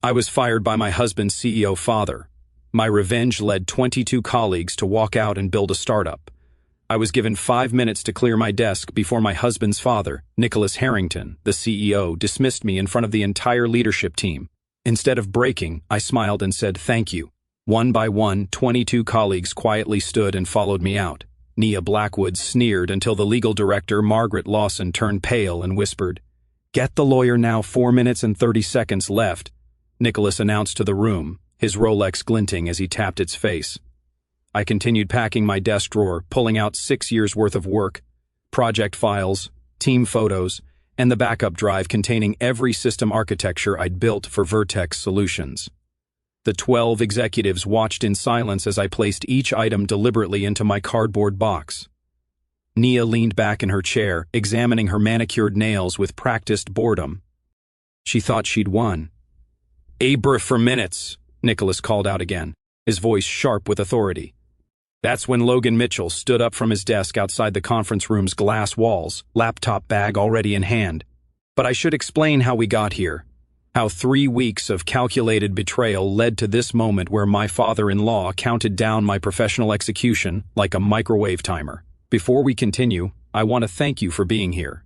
I was fired by my husband's CEO father. My revenge led 22 colleagues to walk out and build a startup. I was given 5 minutes to clear my desk before my husband's father, Nicholas Harrington, the CEO, dismissed me in front of the entire leadership team. Instead of breaking, I smiled and said thank you. One by one, 22 colleagues quietly stood and followed me out. Nia Blackwood sneered until the legal director, Margaret Lawson, turned pale and whispered, "Get the lawyer now, 4 minutes and 30 seconds left," Nicholas announced to the room, his Rolex glinting as he tapped its face. I continued packing my desk drawer, pulling out 6 years' worth of work, project files, team photos, and the backup drive containing every system architecture I'd built for Vertex Solutions. The 12 executives watched in silence as I placed each item deliberately into my cardboard box. Nia leaned back in her chair, examining her manicured nails with practiced boredom. She thought she'd won. "Abra for minutes," Nicholas called out again, his voice sharp with authority. That's when Logan Mitchell stood up from his desk outside the conference room's glass walls, laptop bag already in hand. But I should explain how we got here. How 3 weeks of calculated betrayal led to this moment where my father-in-law counted down my professional execution like a microwave timer. Before we continue, I want to thank you for being here.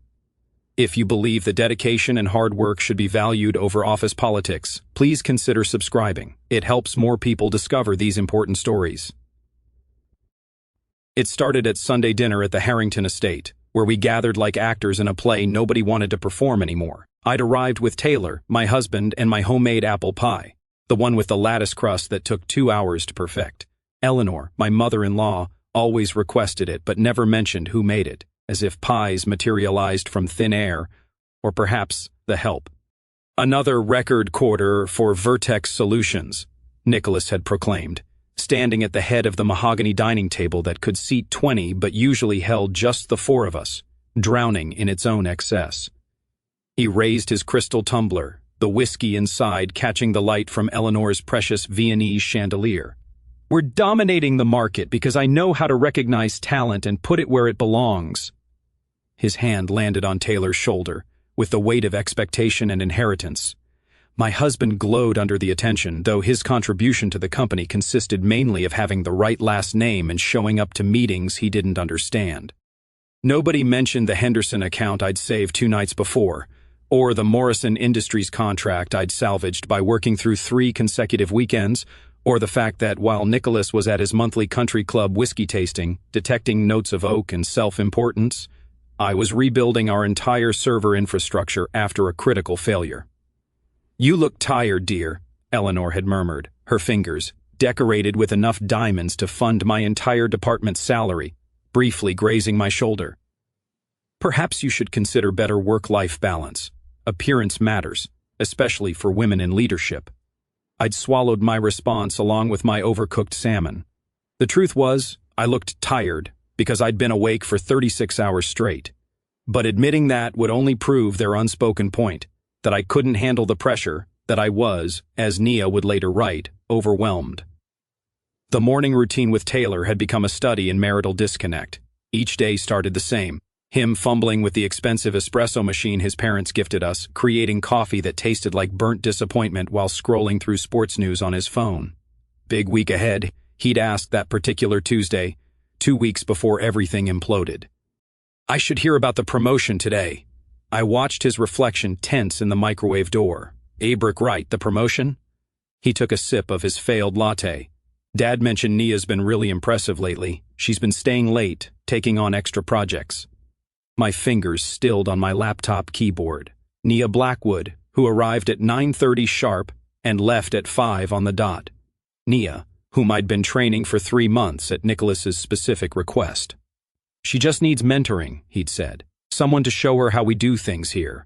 If you believe that dedication and hard work should be valued over office politics, please consider subscribing. It helps more people discover these important stories. It started at Sunday dinner at the Harrington estate, where we gathered like actors in a play nobody wanted to perform anymore. I'd arrived with Taylor, my husband, and my homemade apple pie, the one with the lattice crust that took 2 hours to perfect. Eleanor, my mother-in-law, always requested it but never mentioned who made it, as if pies materialized from thin air, or perhaps the help. "Another record quarter for Vertex Solutions," Nicholas had proclaimed, standing at the head of the mahogany dining table that could seat 20 but usually held just the 4 of us, drowning in its own excess. He raised his crystal tumbler, the whiskey inside catching the light from Eleanor's precious Viennese chandelier. "We're dominating the market because I know how to recognize talent and put it where it belongs." His hand landed on Taylor's shoulder, with the weight of expectation and inheritance. My husband glowed under the attention, though his contribution to the company consisted mainly of having the right last name and showing up to meetings he didn't understand. Nobody mentioned the Henderson account I'd saved 2 nights before, or the Morrison Industries contract I'd salvaged by working through 3 consecutive weekends, or the fact that while Nicholas was at his monthly country club whiskey tasting, detecting notes of oak and self-importance, I was rebuilding our entire server infrastructure after a critical failure. "You look tired, dear," Eleanor had murmured, her fingers, decorated with enough diamonds to fund my entire department's salary, briefly grazing my shoulder. "Perhaps you should consider better work-life balance. Appearance matters, especially for women in leadership." I'd swallowed my response along with my overcooked salmon. The truth was, I looked tired because I'd been awake for 36 hours straight. But admitting that would only prove their unspoken point, that I couldn't handle the pressure, that I was, as Nia would later write, overwhelmed. The morning routine with Taylor had become a study in marital disconnect. Each day started the same. Him fumbling with the expensive espresso machine his parents gifted us, creating coffee that tasted like burnt disappointment while scrolling through sports news on his phone. Big week ahead, he'd asked that particular Tuesday, 2 weeks before everything imploded. "I should hear about the promotion today." I watched his reflection tense in the microwave door. "Abrick right, the promotion?" He took a sip of his failed latte. "Dad mentioned Nia's been really impressive lately. She's been staying late, taking on extra projects." My fingers stilled on my laptop keyboard. Nia Blackwood, who arrived at 9:30 sharp and left at 5 on the dot. Nia, whom I'd been training for 3 months at Nicholas's specific request. "She just needs mentoring," he'd said. "Someone to show her how we do things here."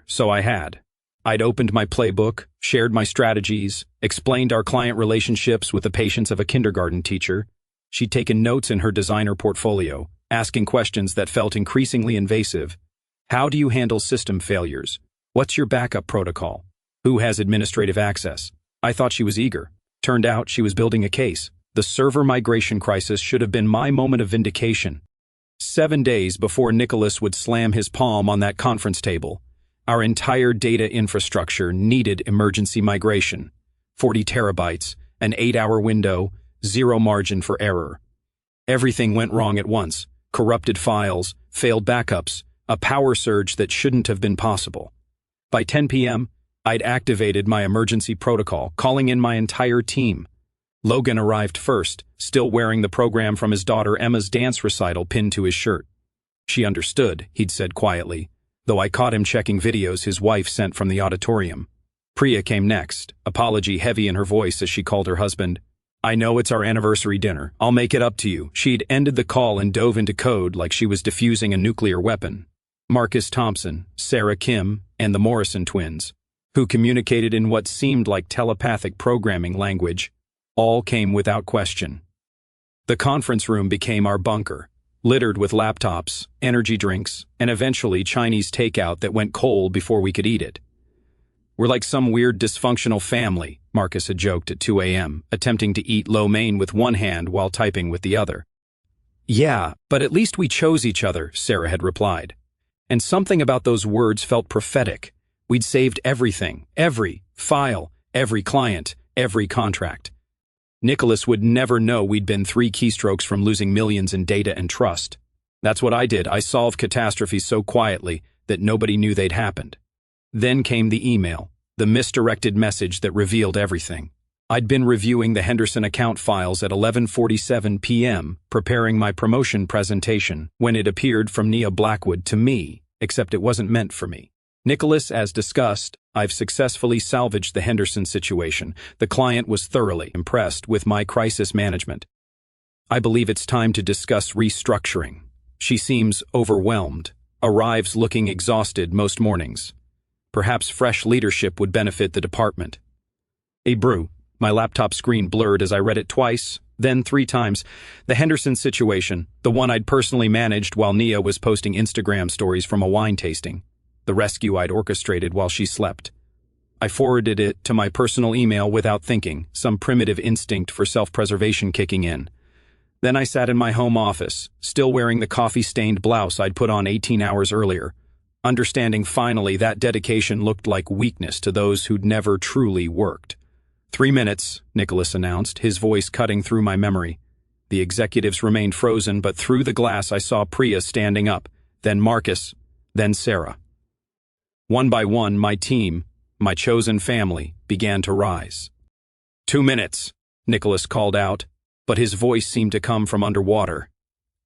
So I had. I'd opened my playbook, shared my strategies, explained our client relationships with the patience of a kindergarten teacher. She'd taken notes in her designer portfolio, asking questions that felt increasingly invasive. "How do you handle system failures? What's your backup protocol? Who has administrative access?" I thought she was eager. Turned out she was building a case. The server migration crisis should have been my moment of vindication. 7 days before Nicholas would slam his palm on that conference table, Our entire data infrastructure needed emergency migration. 40 terabytes, an 8-hour window, zero margin for error. Everything went wrong at once. Corrupted files, failed backups, a power surge that shouldn't have been possible. By 10 p.m., I'd activated my emergency protocol, calling in my entire team. Logan arrived first, still wearing the program from his daughter Emma's dance recital pinned to his shirt. She understood, he'd said quietly, though I caught him checking videos his wife sent from the auditorium. Priya came next, apology heavy in her voice as she called her husband. I know it's our anniversary dinner. I'll make it up to you. She'd ended the call and dove into code like she was defusing a nuclear weapon. Marcus Thompson, Sarah Kim, and the Morrison twins, who communicated in what seemed like telepathic programming language, all came without question. The conference room became our bunker, littered with laptops, energy drinks, and eventually Chinese takeout that went cold before we could eat it. We're like some weird dysfunctional family, Marcus had joked at 2 a.m., attempting to eat lo mein with one hand while typing with the other. Yeah, but at least we chose each other, Sarah had replied. And something about those words felt prophetic. We'd saved everything, every file, every client, every contract. Nicholas would never know we'd been 3 keystrokes from losing millions in data and trust. That's what I did. I solved catastrophes so quietly that nobody knew they'd happened. Then came the email, the misdirected message that revealed everything. I'd been reviewing the Henderson account files at 11:47 p.m., preparing my promotion presentation, when it appeared from Nia Blackwood to me, except it wasn't meant for me. Nicholas, as discussed, I've successfully salvaged the Henderson situation. The client was thoroughly impressed with my crisis management. I believe it's time to discuss restructuring. She seems overwhelmed, arrives looking exhausted most mornings. Perhaps fresh leadership would benefit the department. A brew. My laptop screen blurred as I read it twice, then 3 times. The Henderson situation, the one I'd personally managed while Nia was posting Instagram stories from a wine tasting. The rescue I'd orchestrated while she slept. I forwarded it to my personal email without thinking, some primitive instinct for self-preservation kicking in. Then I sat in my home office, still wearing the coffee-stained blouse I'd put on 18 hours earlier, understanding finally that dedication looked like weakness to those who'd never truly worked. 3 minutes, Nicholas announced, his voice cutting through my memory. The executives remained frozen, but through the glass I saw Priya standing up, then Marcus, then Sarah. One by one, my team, my chosen family, began to rise. 2 minutes, Nicholas called out, but his voice seemed to come from underwater.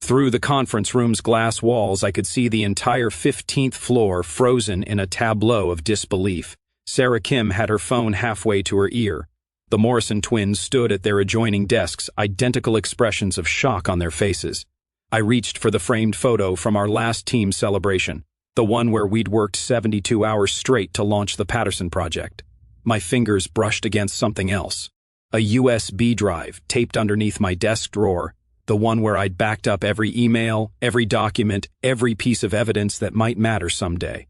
Through the conference room's glass walls, I could see the entire 15th floor frozen in a tableau of disbelief. Sarah Kim had her phone halfway to her ear. The Morrison twins stood at their adjoining desks, identical expressions of shock on their faces. I reached for the framed photo from our last team celebration, the one where we'd worked 72 hours straight to launch the Patterson project. My fingers brushed against something else. A USB drive taped underneath my desk drawer, the one where I'd backed up every email, every document, every piece of evidence that might matter someday.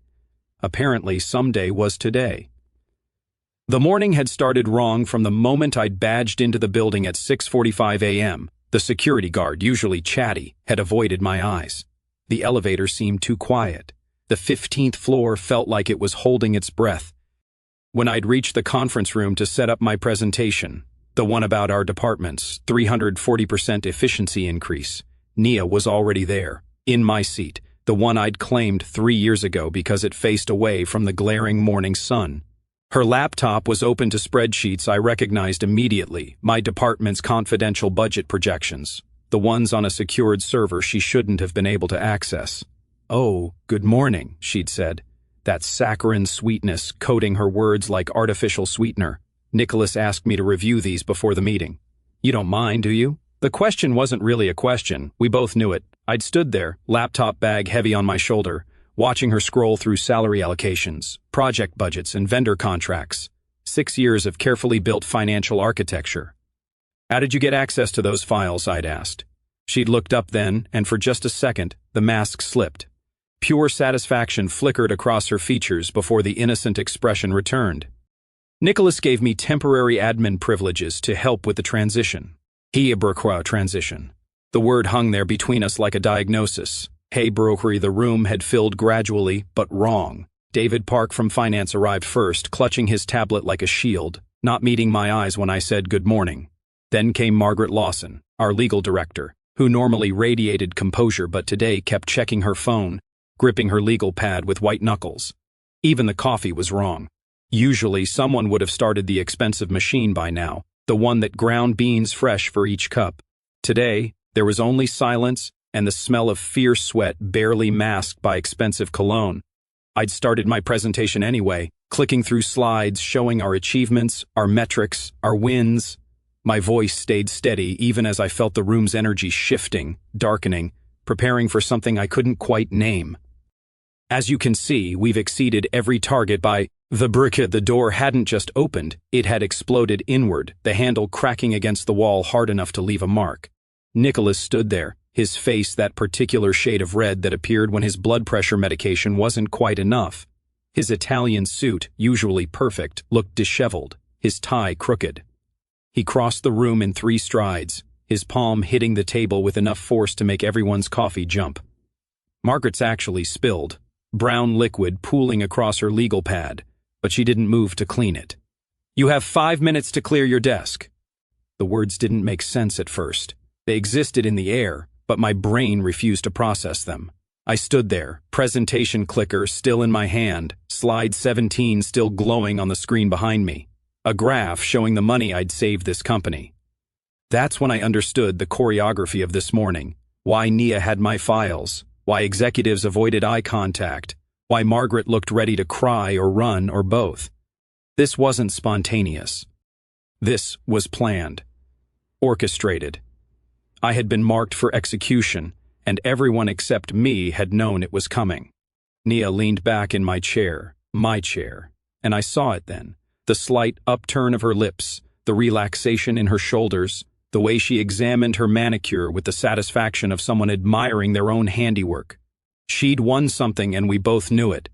Apparently, someday was today. The morning had started wrong from the moment I'd badged into the building at 6:45 a.m. The security guard, usually chatty, had avoided my eyes. The elevator seemed too quiet. The 15th floor felt like it was holding its breath. When I'd reached the conference room to set up my presentation, the one about our department's 340% efficiency increase, Nia was already there, in my seat, the one I'd claimed 3 years ago because it faced away from the glaring morning sun. Her laptop was open to spreadsheets I recognized immediately, my department's confidential budget projections, the ones on a secured server she shouldn't have been able to access. "Oh, good morning," she'd said, that saccharine sweetness coating her words like artificial sweetener. Nicholas asked me to review these before the meeting. "You don't mind, do you?" The question wasn't really a question. We both knew it. I'd stood there, laptop bag heavy on my shoulder, watching her scroll through salary allocations, project budgets, and vendor contracts. 6 years of carefully built financial architecture. "How did you get access to those files?" I'd asked. She'd looked up then, and for just a second, the mask slipped. Pure satisfaction flickered across her features before the innocent expression returned. "Nicholas gave me temporary admin privileges to help with the transition." Transition. The word hung there between us like a diagnosis. The room had filled gradually, but wrong. David Park from finance arrived first, clutching his tablet like a shield, not meeting my eyes when I said good morning. Then came Margaret Lawson, our legal director, who normally radiated composure but today kept checking her phone, gripping her legal pad with white knuckles. Even the coffee was wrong. Usually someone would have started the expensive machine by now, the one that ground beans fresh for each cup. Today, there was only silence and the smell of fierce sweat barely masked by expensive cologne. I'd started my presentation anyway, clicking through slides showing our achievements, our metrics, our wins. My voice stayed steady even as I felt the room's energy shifting, darkening, preparing for something I couldn't quite name. As you can see, we've exceeded every target by the brick. The door hadn't just opened, it had exploded inward, the handle cracking against the wall hard enough to leave a mark. Nicholas stood there, his face that particular shade of red that appeared when his blood pressure medication wasn't quite enough. His Italian suit, usually perfect, looked disheveled, his tie crooked. He crossed the room in 3 strides, his palm hitting the table with enough force to make everyone's coffee jump. Margaret's actually spilled, brown liquid pooling across her legal pad, but she didn't move to clean it. "You have 5 minutes to clear your desk." The words didn't make sense at first. They existed in the air, but my brain refused to process them. I stood there, presentation clicker still in my hand, slide 17 still glowing on the screen behind me, a graph showing the money I'd saved this company. That's when I understood the choreography of this morning, why Nia had my files, why executives avoided eye contact, why Margaret looked ready to cry or run or both. This wasn't spontaneous. This was planned, orchestrated. I had been marked for execution, and everyone except me had known it was coming. Nia leaned back in my chair, and I saw it then, the slight upturn of her lips, the relaxation in her shoulders, the way she examined her manicure with the satisfaction of someone admiring their own handiwork. She'd won something and we both knew it.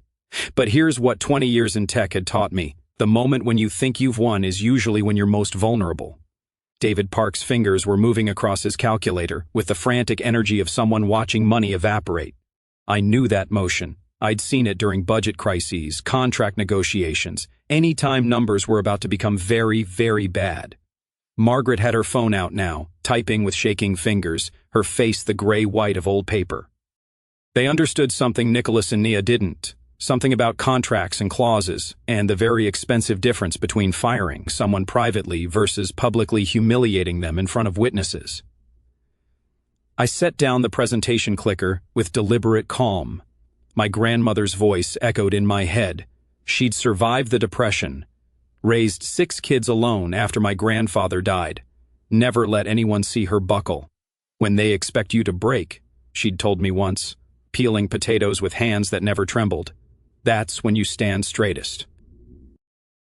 But here's what 20 years in tech had taught me. The moment when you think you've won is usually when you're most vulnerable. David Park's fingers were moving across his calculator with the frantic energy of someone watching money evaporate. I knew that motion. I'd seen it during budget crises, contract negotiations, any time numbers were about to become very, very bad. Margaret had her phone out now, typing with shaking fingers, her face the gray-white of old paper. They understood something Nicholas and Nia didn't, something about contracts and clauses, and the very expensive difference between firing someone privately versus publicly humiliating them in front of witnesses. I set down the presentation clicker with deliberate calm. My grandmother's voice echoed in my head. She'd survived the Depression, raised 6 kids alone after my grandfather died, never let anyone see her buckle. "When they expect you to break," she'd told me once, peeling potatoes with hands that never trembled. "That's when you stand straightest."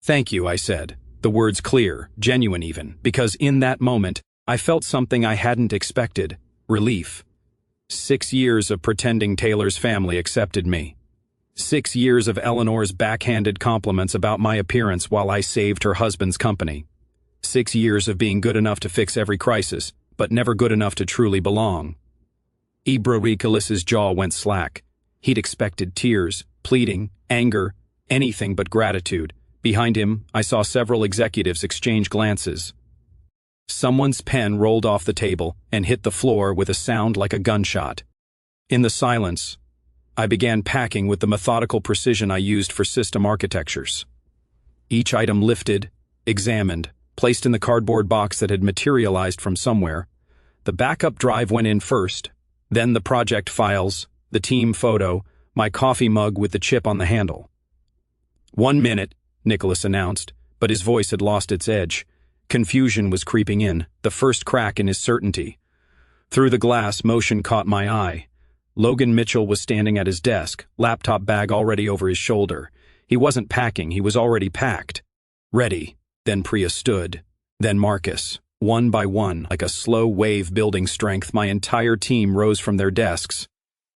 "Thank you," I said, the words clear, genuine even, because in that moment, I felt something I hadn't expected, relief. 6 years of pretending Taylor's family accepted me. 6 years of Eleanor's backhanded compliments about my appearance while I saved her husband's company. 6 years of being good enough to fix every crisis, but never good enough to truly belong. Nicholas's jaw went slack. He'd expected tears, pleading, anger, anything but gratitude. Behind him, I saw several executives exchange glances. Someone's pen rolled off the table and hit the floor with a sound like a gunshot. In the silence, I began packing with the methodical precision I used for system architectures. Each item lifted, examined, placed in the cardboard box that had materialized from somewhere. The backup drive went in first, then the project files, the team photo, my coffee mug with the chip on the handle. 1 minute, Nicholas announced, but his voice had lost its edge. Confusion was creeping in, the first crack in his certainty. Through the glass, motion caught my eye. Logan Mitchell was standing at his desk, laptop bag already over his shoulder. He wasn't packing, he was already packed. Ready. Then Priya stood. Then Marcus. One by one, like a slow wave building strength, my entire team rose from their desks.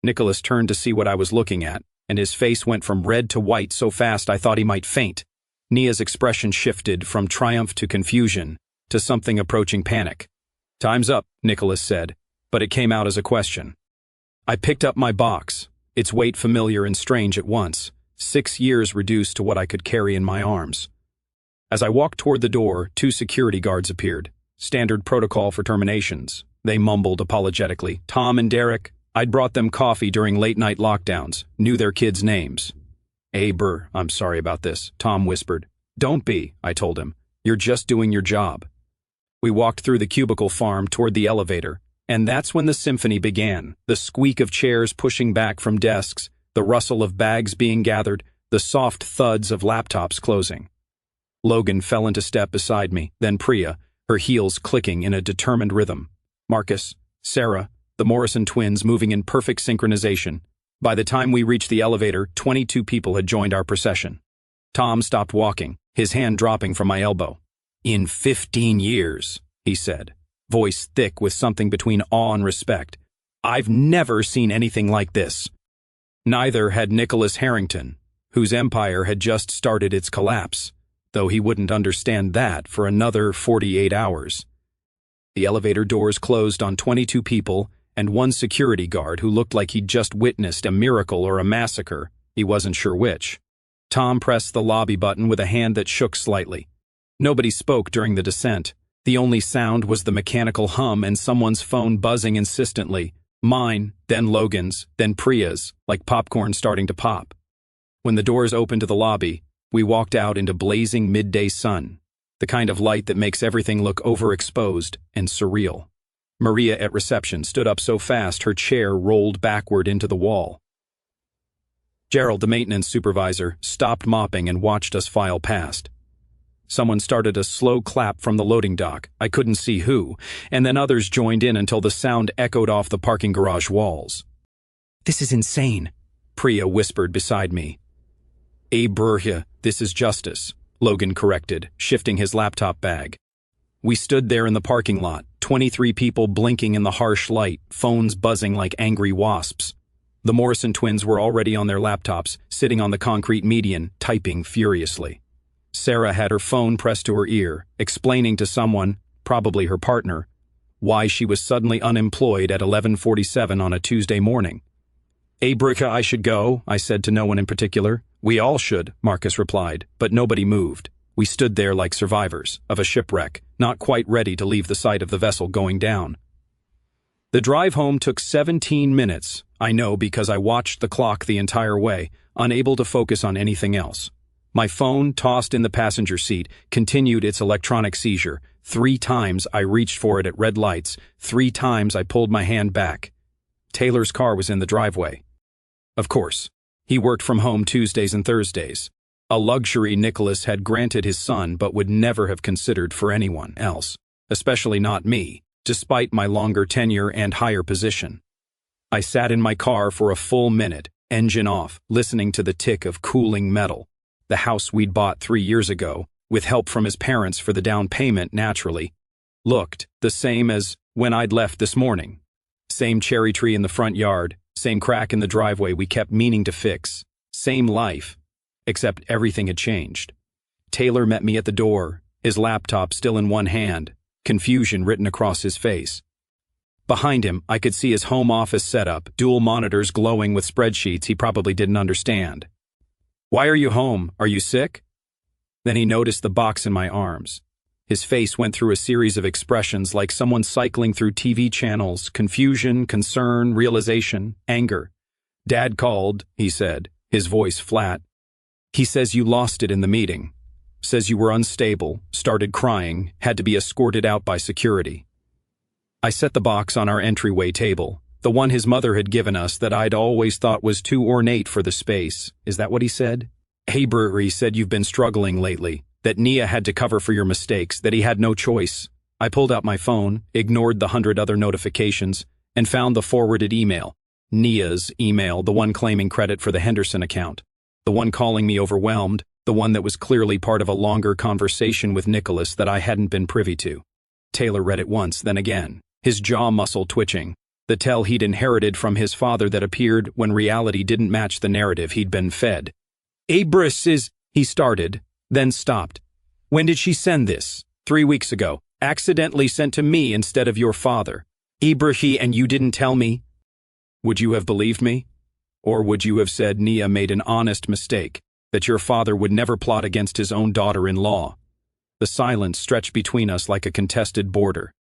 Nicholas turned to see what I was looking at, and his face went from red to white so fast I thought he might faint. Nia's expression shifted from triumph to confusion, to something approaching panic. "Time's up," Nicholas said, but it came out as a question. I picked up my box, its weight familiar and strange at once. 6 years reduced to what I could carry in my arms. As I walked toward the door, 2 security guards appeared. Standard protocol for terminations. They mumbled apologetically. Tom and Derek. I'd brought them coffee during late-night lockdowns, knew their kids' names. I'm sorry about this, Tom whispered. Don't be, I told him. You're just doing your job. We walked through the cubicle farm toward the elevator, and that's when the symphony began. The squeak of chairs pushing back from desks, the rustle of bags being gathered, the soft thuds of laptops closing. Logan fell into step beside me, then Priya, her heels clicking in a determined rhythm. Marcus, Sarah, the Morrison twins moving in perfect synchronization. By the time we reached the elevator, 22 people had joined our procession. Tom stopped walking, his hand dropping from my elbow. In 15 years, he said, voice thick with something between awe and respect. I've never seen anything like this. Neither had Nicholas Harrington, whose empire had just started its collapse, though he wouldn't understand that for another 48 hours. The elevator doors closed on 22 people and 1 security guard who looked like he'd just witnessed a miracle or a massacre. He wasn't sure which. Tom pressed the lobby button with a hand that shook slightly. Nobody spoke during the descent. The only sound was the mechanical hum and someone's phone buzzing insistently. Mine, then Logan's, then Priya's, like popcorn starting to pop. When the doors opened to the lobby, we walked out into blazing midday sun, the kind of light that makes everything look overexposed and surreal. Maria at reception stood up so fast her chair rolled backward into the wall. Gerald, the maintenance supervisor, stopped mopping and watched us file past. Someone started a slow clap from the loading dock, I couldn't see who, and then others joined in until the sound echoed off the parking garage walls. This is insane, Priya whispered beside me. This is justice, Logan corrected, shifting his laptop bag. We stood there in the parking lot, 23 people blinking in the harsh light, phones buzzing like angry wasps. The Morrison twins were already on their laptops, sitting on the concrete median, typing furiously. Sarah had her phone pressed to her ear, explaining to someone, probably her partner, why she was suddenly unemployed at 11:47 on a Tuesday morning. I should go, I said to no one in particular. We all should, Marcus replied, but nobody moved. We stood there like survivors of a shipwreck, not quite ready to leave the sight of the vessel going down. The drive home took 17 minutes, I know because I watched the clock the entire way, unable to focus on anything else. My phone, tossed in the passenger seat, continued its electronic seizure. 3 times I reached for it at red lights, 3 times I pulled my hand back. Taylor's car was in the driveway. Of course, he worked from home Tuesdays and Thursdays, a luxury Nicholas had granted his son but would never have considered for anyone else, especially not me, despite my longer tenure and higher position. I sat in my car for a full minute, engine off, listening to the tick of cooling metal. The house we'd bought 3 years ago, with help from his parents for the down payment naturally, looked the same as when I'd left this morning. Same cherry tree in the front yard, same crack in the driveway we kept meaning to fix, same life, except everything had changed. Taylor met me at the door, his laptop still in one hand, confusion written across his face. Behind him, I could see his home office setup, dual monitors glowing with spreadsheets he probably didn't understand. Why are you home? Are you sick? Then he noticed the box in my arms. His face went through a series of expressions like someone cycling through TV channels, confusion, concern, realization, anger. Dad called, he said, his voice flat. He says you lost it in the meeting. Says you were unstable, started crying, had to be escorted out by security. I set the box on our entryway table, the one his mother had given us that I'd always thought was too ornate for the space. Is that what he said? He said you've been struggling lately, that Nia had to cover for your mistakes, that he had no choice. I pulled out my phone, ignored the 100 other notifications, and found the forwarded email. Nia's email, the one claiming credit for the Henderson account. The one calling me overwhelmed, the one that was clearly part of a longer conversation with Nicholas that I hadn't been privy to. Taylor read it once, then again, his jaw muscle twitching, the tell he'd inherited from his father that appeared when reality didn't match the narrative he'd been fed. He started, then stopped. When did she send this? 3 weeks ago. Accidentally sent to me instead of your father. And you didn't tell me? Would you have believed me? Or would you have said Nia made an honest mistake, that your father would never plot against his own daughter-in-law? The silence stretched between us like a contested border.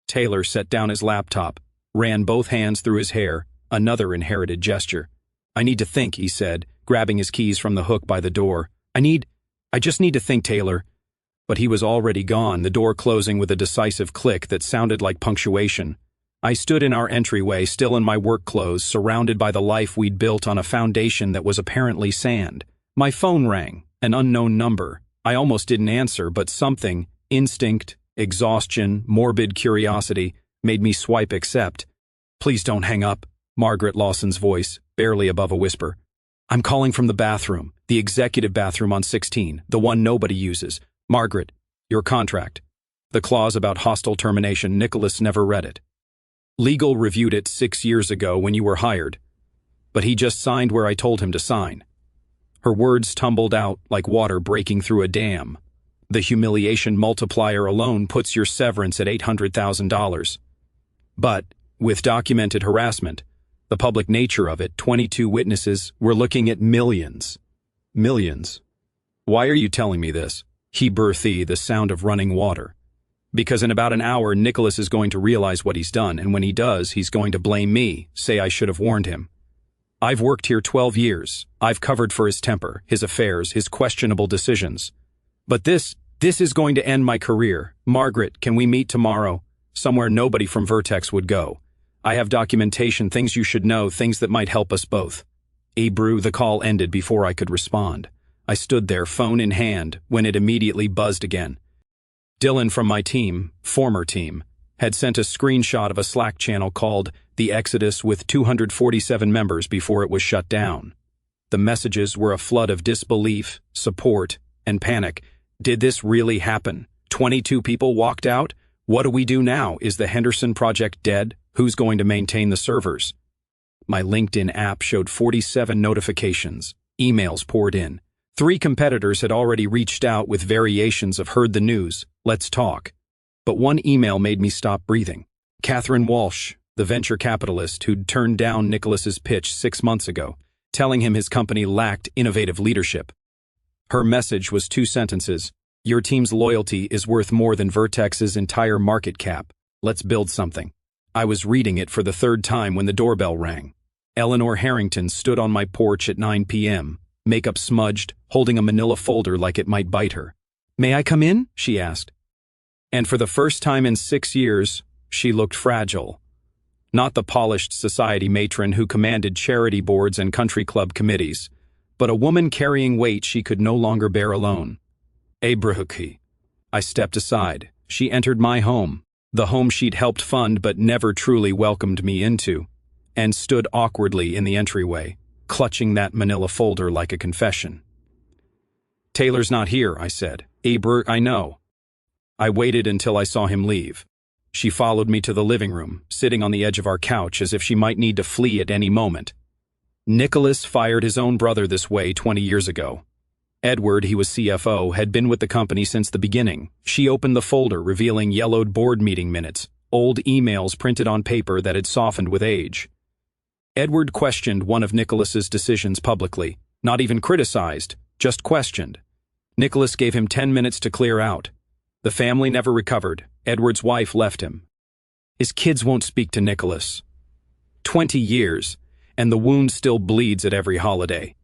Taylor set down his laptop, ran both hands through his hair, another inherited gesture. I need to think, he said, grabbing his keys from the hook by the door. I just need to think, Taylor. But he was already gone, the door closing with a decisive click that sounded like punctuation. I stood in our entryway, still in my work clothes, surrounded by the life we'd built on a foundation that was apparently sand. My phone rang, an unknown number. I almost didn't answer, but something, instinct, exhaustion, morbid curiosity, made me swipe accept. Please don't hang up, Margaret Lawson's voice, barely above a whisper. I'm calling from the bathroom, the executive bathroom on 16, the one nobody uses. Margaret, your contract. The clause about hostile termination, Nicholas never read it. Legal reviewed it 6 years ago when you were hired, but he just signed where I told him to sign. Her words tumbled out like water breaking through a dam. The humiliation multiplier alone puts your severance at $800,000. But, with documented harassment, the public nature of it, 22 witnesses, we're looking at millions. Millions. Why are you telling me this? He breathed, the sound of running water. Because in about an hour, Nicholas is going to realize what he's done, and when he does, he's going to blame me, say I should have warned him. I've worked here 12 years. I've covered for his temper, his affairs, his questionable decisions. But this is going to end my career. Margaret, can we meet tomorrow? Somewhere nobody from Vertex would go. I have documentation, things you should know, things that might help us both. Abrew, the call ended before I could respond. I stood there, phone in hand, when it immediately buzzed again. Dylan from my team, former team, had sent a screenshot of a Slack channel called The Exodus with 247 members before it was shut down. The messages were a flood of disbelief, support, and panic. Did this really happen? 22 people walked out? What do we do now? Is the Henderson project dead? Who's going to maintain the servers? My LinkedIn app showed 47 notifications. Emails poured in. 3 competitors had already reached out with variations of heard the news, let's talk. But one email made me stop breathing. Catherine Walsh, the venture capitalist who'd turned down Nicholas's pitch 6 months ago, telling him his company lacked innovative leadership. Her message was 2 sentences. Your team's loyalty is worth more than Vertex's entire market cap. Let's build something. I was reading it for the 3rd time when the doorbell rang. Eleanor Harrington stood on my porch at 9 p.m., makeup smudged, holding a manila folder like it might bite her. May I come in? She asked. And for the first time in 6 years, she looked fragile. Not the polished society matron who commanded charity boards and country club committees, but a woman carrying weight she could no longer bear alone. Abrahuki. I stepped aside. She entered my home, the home she'd helped fund but never truly welcomed me into, and stood awkwardly in the entryway, clutching that manila folder like a confession. Taylor's not here, I said. I know. I waited until I saw him leave. She followed me to the living room, sitting on the edge of our couch as if she might need to flee at any moment. Nicholas fired his own brother this way 20 years ago. Edward, he was CFO, had been with the company since the beginning. She opened the folder, revealing yellowed board meeting minutes, old emails printed on paper that had softened with age. Edward questioned one of Nicholas's decisions publicly, not even criticized, just questioned. Nicholas gave him 10 minutes to clear out. The family never recovered. Edward's wife left him. His kids won't speak to Nicholas. 20 years, and the wound still bleeds at every holiday.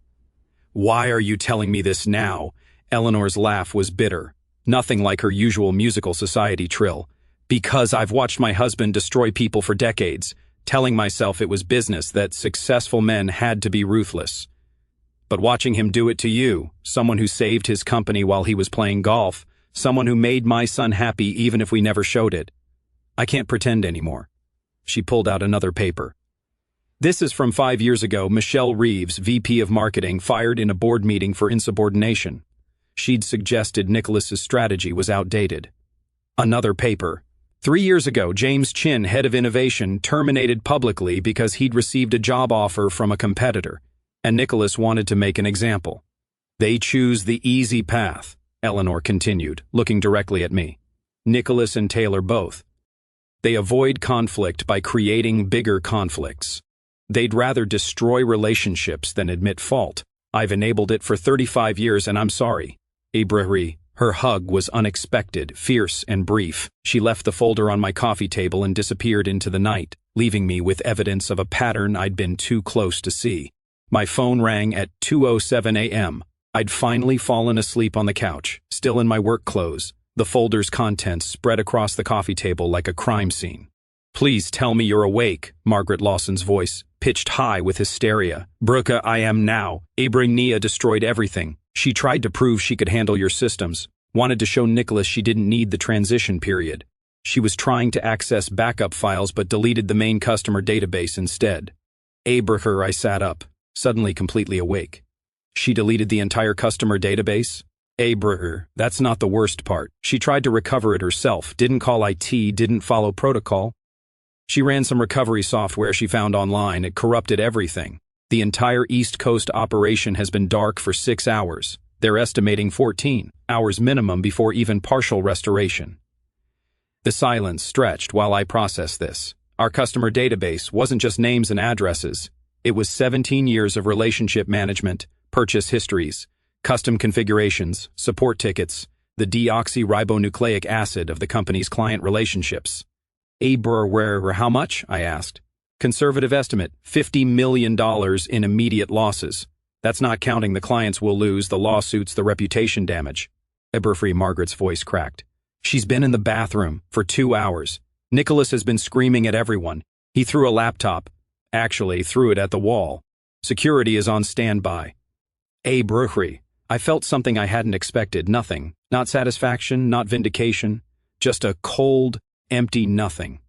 Why are you telling me this now? Eleanor's laugh was bitter, nothing like her usual musical society trill. Because I've watched my husband destroy people for decades, telling myself it was business, that successful men had to be ruthless. But watching him do it to you, someone who saved his company while he was playing golf, someone who made my son happy even if we never showed it, I can't pretend anymore. She pulled out another paper. This is from 5 years ago. Michelle Reeves, VP of Marketing, fired in a board meeting for insubordination. She'd suggested Nicholas's strategy was outdated. Another paper. 3 years ago, James Chin, head of innovation, terminated publicly because he'd received a job offer from a competitor, and Nicholas wanted to make an example. They choose the easy path, Eleanor continued, looking directly at me. Nicholas and Taylor both. They avoid conflict by creating bigger conflicts. They'd rather destroy relationships than admit fault. I've enabled it for 35 years and I'm sorry. Ibrahim. Her hug was unexpected, fierce, and brief. She left the folder on my coffee table and disappeared into the night, leaving me with evidence of a pattern I'd been too close to see. My phone rang at 2:07 a.m. I'd finally fallen asleep on the couch, still in my work clothes. The folder's contents spread across the coffee table like a crime scene. "Please tell me you're awake," Margaret Lawson's voice, pitched high with hysteria. "Brooke, I am now. Nia destroyed everything. She tried to prove she could handle your systems, wanted to show Nicholas she didn't need the transition period. She was trying to access backup files but deleted the main customer database instead." Abraham, I sat up, suddenly completely awake. "She deleted the entire customer database?" Abraham, that's not the worst part. She tried to recover it herself, didn't call IT, didn't follow protocol. She ran some recovery software she found online. It corrupted everything. The entire East Coast operation has been dark for 6 hours. They're estimating 14 hours minimum before even partial restoration. The silence stretched while I processed this. Our customer database wasn't just names and addresses. It was 17 years of relationship management, purchase histories, custom configurations, support tickets, the deoxyribonucleic acid of the company's client relationships. Where, how much? I asked. Conservative estimate, $50 million in immediate losses. That's not counting the clients we'll lose, the lawsuits, the reputation damage. Ibrahim, Margaret's voice cracked. "She's been in the bathroom for 2 hours. Nicholas has been screaming at everyone. He threw a laptop. Actually, threw it at the wall. Security is on standby." Ibrahim, I felt something I hadn't expected. Nothing. Not satisfaction, not vindication. Just a cold, empty nothing.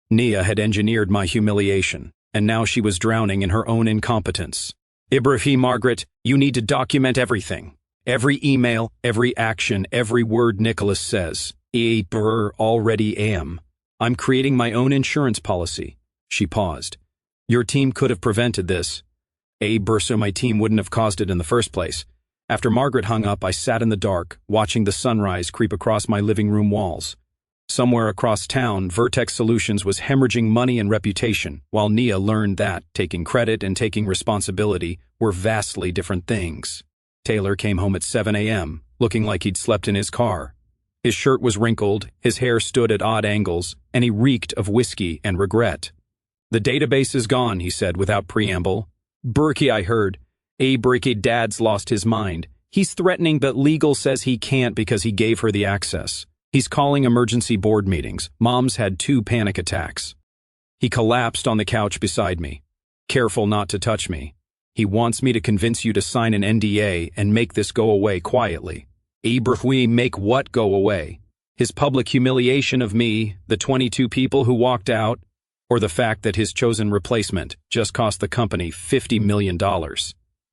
Nia had engineered my humiliation, and now she was drowning in her own incompetence. "Ibrahim, Margaret, you need to document everything. Every email, every action, every word Nicholas says." Already am. "I'm creating my own insurance policy." She paused. "Your team could have prevented this." So my team wouldn't have caused it in the first place. After Margaret hung up, I sat in the dark, watching the sunrise creep across my living room walls. Somewhere across town, Vertex Solutions was hemorrhaging money and reputation, while Nia learned that taking credit and taking responsibility were vastly different things. Taylor came home at 7 a.m., looking like he'd slept in his car. His shirt was wrinkled, his hair stood at odd angles, and he reeked of whiskey and regret. "The database is gone," he said without preamble. "Berkey, I heard. Berkey, Dad's lost his mind. He's threatening, but legal says he can't because he gave her the access. He's calling emergency board meetings. Mom's had 2 panic attacks." He collapsed on the couch beside me. "Careful not to touch me. He wants me to convince you to sign an NDA and make this go away quietly." Ibrahim, make what go away? His public humiliation of me, the 22 people who walked out, or the fact that his chosen replacement just cost the company $50 million?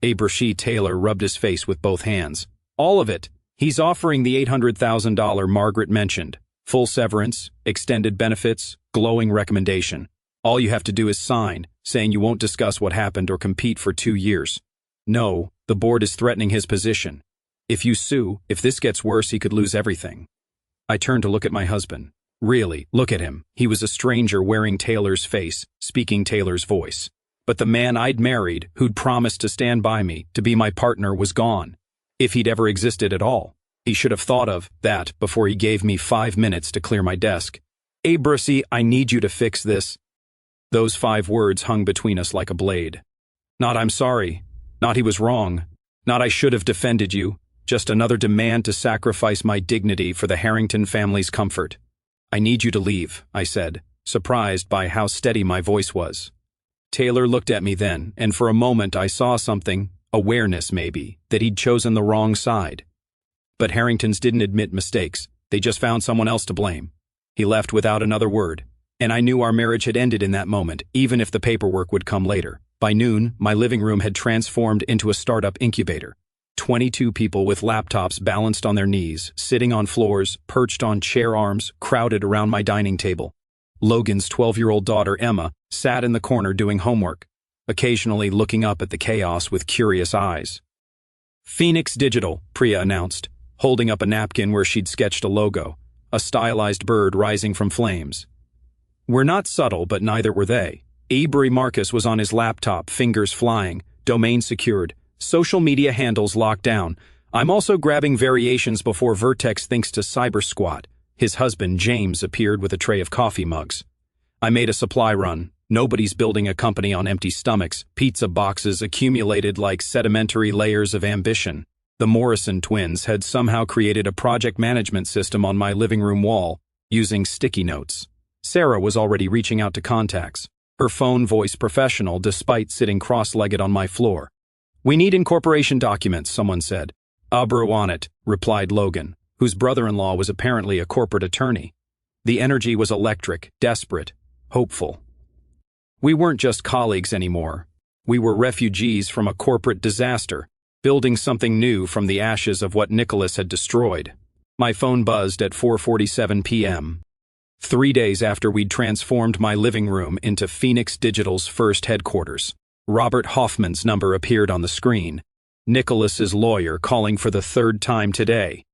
Ibrahim Taylor rubbed his face with both hands. "All of it. He's offering the $800,000 Margaret mentioned. Full severance, extended benefits, glowing recommendation. All you have to do is sign, saying you won't discuss what happened or compete for 2 years. No, the board is threatening his position. If you sue, if this gets worse, he could lose everything." I turned to look at my husband. Really, look at him. He was a stranger wearing Taylor's face, speaking Taylor's voice. But the man I'd married, who'd promised to stand by me, to be my partner, was gone. If he'd ever existed at all. He should have thought of that before he gave me 5 minutes to clear my desk. "Brucey, I need you to fix this." Those 5 words hung between us like a blade. Not "I'm sorry," not "he was wrong," not "I should have defended you," just another demand to sacrifice my dignity for the Harrington family's comfort. "I need you to leave," I said, surprised by how steady my voice was. Taylor looked at me then, and for a moment I saw something, awareness maybe, that he'd chosen the wrong side. But Harringtons didn't admit mistakes. They just found someone else to blame. He left without another word, and I knew our marriage had ended in that moment, even if the paperwork would come later. By noon, my living room had transformed into a startup incubator. 22 people with laptops balanced on their knees, sitting on floors, perched on chair arms, crowded around my dining table. Logan's 12-year-old daughter, Emma, sat in the corner doing homework, occasionally looking up at the chaos with curious eyes. "Phoenix Digital," Priya announced, holding up a napkin where she'd sketched a logo, a stylized bird rising from flames. "We're not subtle, but neither were they. Abri Marcus was on his laptop, fingers flying, domain secured, social media handles locked down. I'm also grabbing variations before Vertex thinks to cyber squat. His husband, James, appeared with a tray of coffee mugs. I made a supply run. Nobody's building a company on empty stomachs. Pizza boxes accumulated like sedimentary layers of ambition. The Morrison twins had somehow created a project management system on my living room wall, using sticky notes. Sarah was already reaching out to contacts, her phone voice professional despite sitting cross-legged on my floor. We need incorporation documents, someone said. Abru on it, replied Logan, whose brother-in-law was apparently a corporate attorney. The energy was electric, desperate, hopeful. We weren't just colleagues anymore. We were refugees from a corporate disaster, building something new from the ashes of what Nicholas had destroyed. My phone buzzed at 4:47 p.m. 3 days after we'd transformed my living room into Phoenix Digital's first headquarters. Robert Hoffman's number appeared on the screen. Nicholas's lawyer calling for the third time today.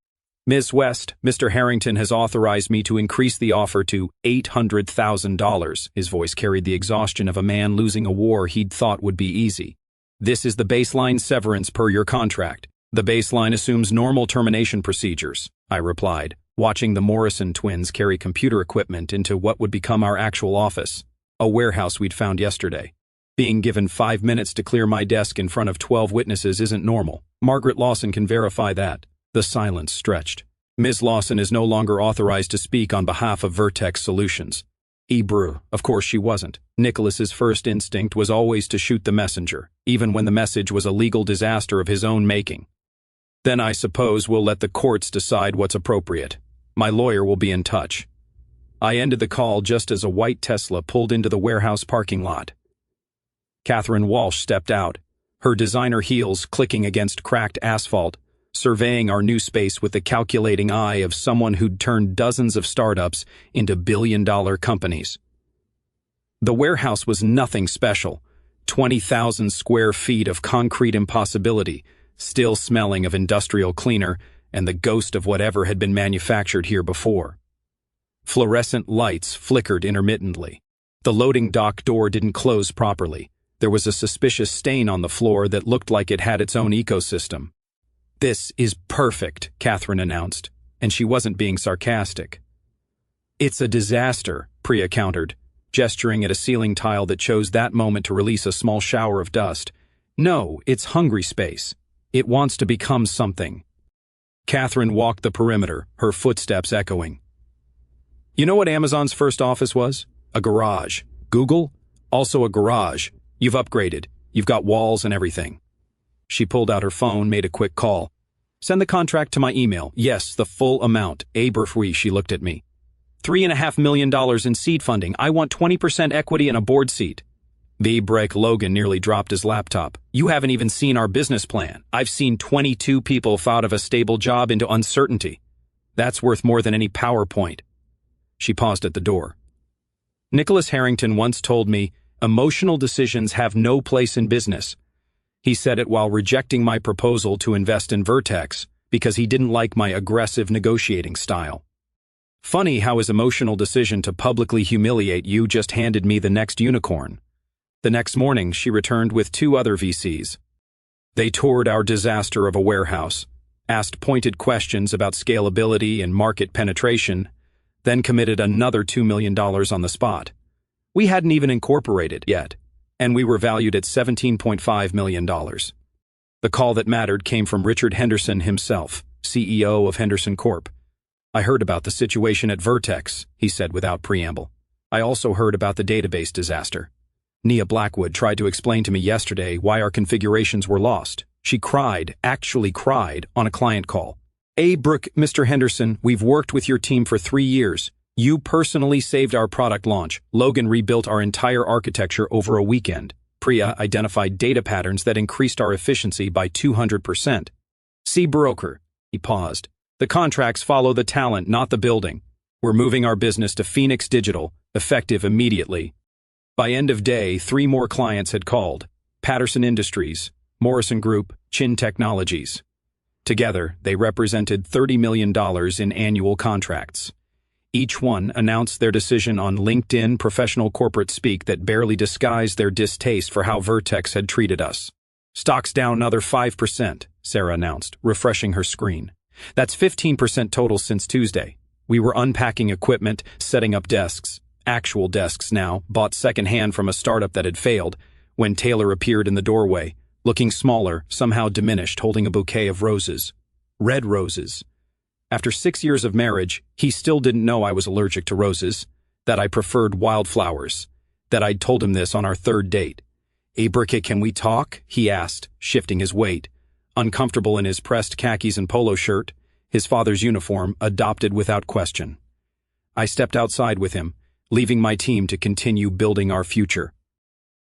Ms. West, Mr. Harrington has authorized me to increase the offer to $800,000. His voice carried the exhaustion of a man losing a war he'd thought would be easy. This is the baseline severance per your contract. The baseline assumes normal termination procedures, I replied, watching the Morrison twins carry computer equipment into what would become our actual office, a warehouse we'd found yesterday. Being given 5 minutes to clear my desk in front of 12 witnesses isn't normal. Margaret Lawson can verify that. The silence stretched. Ms. Lawson is no longer authorized to speak on behalf of Vertex Solutions. Ebru, of course she wasn't. Nicholas's first instinct was always to shoot the messenger, even when the message was a legal disaster of his own making. Then I suppose we'll let the courts decide what's appropriate. My lawyer will be in touch. I ended the call just as a white Tesla pulled into the warehouse parking lot. Catherine Walsh stepped out, her designer heels clicking against cracked asphalt, surveying our new space with the calculating eye of someone who'd turned dozens of startups into billion-dollar companies. The warehouse was nothing special, 20,000 square feet of concrete impossibility, still smelling of industrial cleaner and the ghost of whatever had been manufactured here before. Fluorescent lights flickered intermittently. The loading dock door didn't close properly. There was a suspicious stain on the floor that looked like it had its own ecosystem. This is perfect, Catherine announced, and she wasn't being sarcastic. It's a disaster, Priya countered, gesturing at a ceiling tile that chose that moment to release a small shower of dust. No, it's hungry space. It wants to become something. Catherine walked the perimeter, her footsteps echoing. You know what Amazon's first office was? A garage. Google? Also a garage. You've upgraded. You've got walls and everything. She pulled out her phone, made a quick call. Send the contract to my email. Yes, the full amount. Aberfree, she looked at me. $3.5 million in seed funding. I want 20% equity and a board seat. V-Break Logan nearly dropped his laptop. You haven't even seen our business plan. I've seen 22 people out of a stable job into uncertainty. That's worth more than any PowerPoint. She paused at the door. Nicholas Harrington once told me, emotional decisions have no place in business. He said it while rejecting my proposal to invest in Vertex because he didn't like my aggressive negotiating style. Funny how his emotional decision to publicly humiliate you just handed me the next unicorn. The next morning, she returned with 2 other VCs. They toured our disaster of a warehouse, asked pointed questions about scalability and market penetration, then committed another $2 million on the spot. We hadn't even incorporated yet, and we were valued at $17.5 million. The call that mattered came from Richard Henderson himself, CEO of Henderson Corp. I heard about the situation at Vertex, he said without preamble. I also heard about the database disaster. Nia Blackwood tried to explain to me yesterday why our configurations were lost. She cried, actually cried, on a client call. Brooke, Mr. Henderson, we've worked with your team for 3 years. You personally saved our product launch. Logan rebuilt our entire architecture over a weekend. Priya identified data patterns that increased our efficiency by 200%. See broker. He paused. The contracts follow the talent, not the building. We're moving our business to Phoenix Digital, effective immediately. By end of day, 3 more clients had called. Patterson Industries, Morrison Group, Chin Technologies. Together, they represented $30 million in annual contracts. Each one announced their decision on LinkedIn professional corporate speak that barely disguised their distaste for how Vertex had treated us. Stock's down another 5%, Sarah announced, refreshing her screen. That's 15% total since Tuesday. We were unpacking equipment, setting up desks. Actual desks now, bought secondhand from a startup that had failed, when Taylor appeared in the doorway, looking smaller, somehow diminished, holding a bouquet of roses. Red roses. After 6 years of marriage, he still didn't know I was allergic to roses, that I preferred wildflowers, that I'd told him this on our third date. "Abrika, can we talk?" he asked, shifting his weight. Uncomfortable in his pressed khakis and polo shirt, his father's uniform, adopted without question. I stepped outside with him, leaving my team to continue building our future.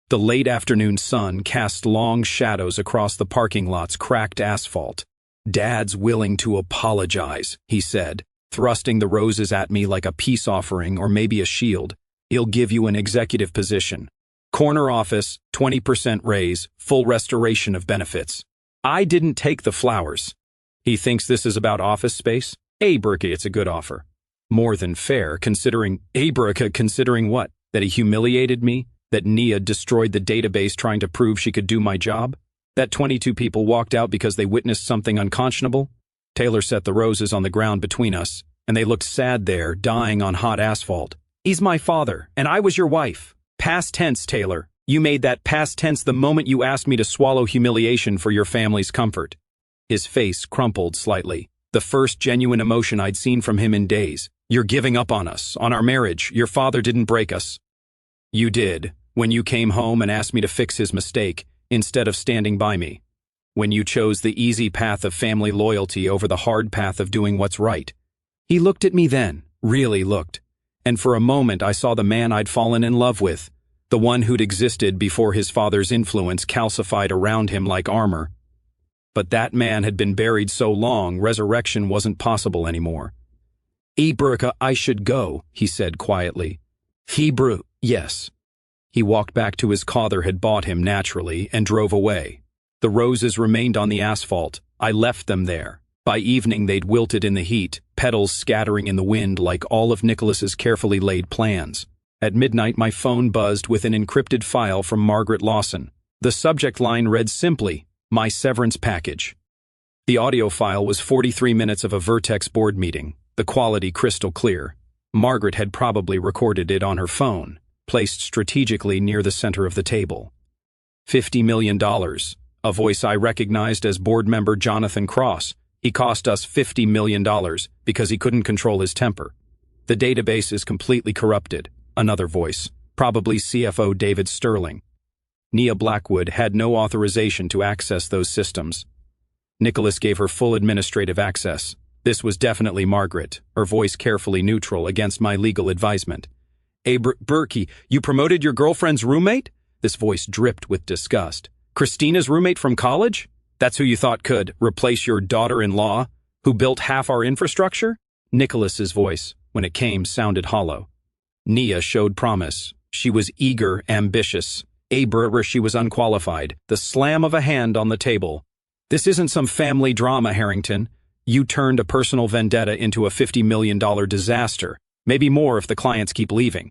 The late afternoon sun cast long shadows across the parking lot's cracked asphalt. "Dad's willing to apologize," he said, thrusting the roses at me like a peace offering or maybe a shield. "He'll give you an executive position. Corner office, 20% raise, full restoration of benefits." I didn't take the flowers. "He thinks this is about office space? Abrika, it's a good offer. More than fair, considering..." "Abrika, considering what? That he humiliated me? That Nia destroyed the database trying to prove she could do my job? That 22 people walked out because they witnessed something unconscionable?" Taylor set the roses on the ground between us, and they looked sad there, dying on hot asphalt. "He's my father, and I was your wife. Past tense, Taylor. You made that past tense the moment you asked me to swallow humiliation for your family's comfort." His face crumpled slightly, the first genuine emotion I'd seen from him in days. "You're giving up on us, on our marriage. Your father didn't break us." "You did, when you came home and asked me to fix his mistake, instead of standing by me. When you chose the easy path of family loyalty over the hard path of doing what's right." He looked at me then, really looked, and for a moment I saw the man I'd fallen in love with, the one who'd existed before his father's influence calcified around him like armor. But that man had been buried so long, resurrection wasn't possible anymore. "Abrika, I should go," he said quietly. "Hebrew, yes." He walked back to his car that had bought him naturally and drove away. The roses remained on the asphalt. I left them there. By evening they'd wilted in the heat, petals scattering in the wind like all of Nicholas's carefully laid plans. At midnight my phone buzzed with an encrypted file from Margaret Lawson. The subject line read simply, "My severance package." The audio file was 43 minutes of a Vertex board meeting, the quality crystal clear. Margaret had probably recorded it on her phone, placed strategically near the center of the table. $50 million, a voice I recognized as board member Jonathan Cross. "He cost us $50 million because he couldn't control his temper. The database is completely corrupted," another voice, probably CFO David Sterling. "Nia Blackwood had no authorization to access those systems. Nicholas gave her full administrative access." This was definitely Margaret, her voice carefully neutral against my legal advisement. "Berkey, you promoted your girlfriend's roommate?" This voice dripped with disgust. "Christina's roommate from college? That's who you thought could replace your daughter-in-law, who built half our infrastructure?" Nicholas's voice, when it came, sounded hollow. "Nia showed promise. She was eager, ambitious. She was unqualified." The slam of a hand on the table. "This isn't some family drama, Harrington. You turned a personal vendetta into a $50 million disaster. Maybe more if the clients keep leaving."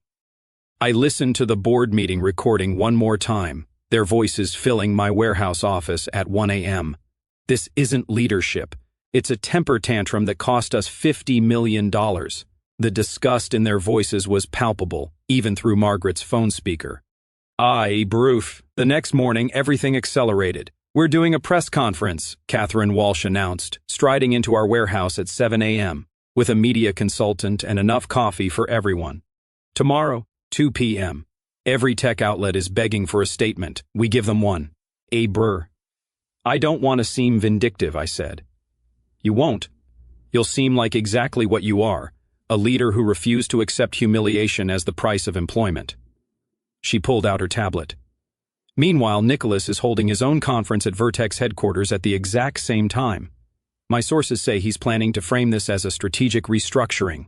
I listened to the board meeting recording one more time, their voices filling my warehouse office at 1 a.m. This isn't leadership. It's a temper tantrum that cost us $50 million. The disgust in their voices was palpable, even through Margaret's phone speaker. Bruce. The next morning, everything accelerated. "We're doing a press conference," Catherine Walsh announced, striding into our warehouse at 7 a.m., with a media consultant and enough coffee for everyone. "Tomorrow, 2 p.m. Every tech outlet is begging for a statement. We give them one." "I don't want to seem vindictive," I said. "You won't. You'll seem like exactly what you are, a leader who refused to accept humiliation as the price of employment." She pulled out her tablet. Meanwhile, Nicholas is holding his own conference at Vertex headquarters at the exact same time. My sources say he's planning to frame this as a strategic restructuring.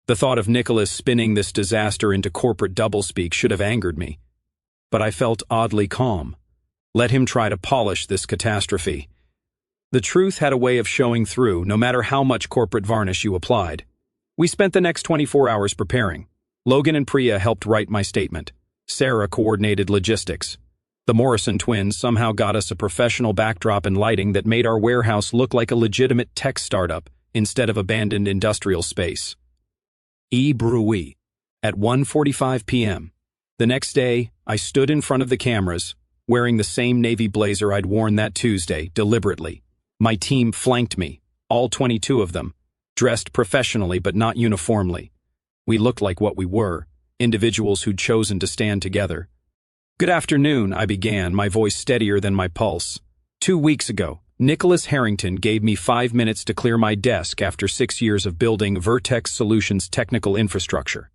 The thought of Nicholas spinning this disaster into corporate doublespeak should have angered me. But I felt oddly calm. Let him try to polish this catastrophe. The truth had a way of showing through, no matter how much corporate varnish you applied. We spent the next 24 hours preparing. Logan and Priya helped write my statement. Sarah coordinated logistics. The Morrison twins somehow got us a professional backdrop and lighting that made our warehouse look like a legitimate tech startup instead of abandoned industrial space. At 1:45 p.m. The next day, I stood in front of the cameras, wearing the same navy blazer I'd worn that Tuesday, deliberately. My team flanked me, all 22 of them, dressed professionally but not uniformly. We looked like what we were, individuals who'd chosen to stand together. "Good afternoon," I began, my voice steadier than my pulse. 2 weeks ago, Nicholas Harrington gave me 5 minutes to clear my desk after 6 years of building Vertex Solutions' technical infrastructure.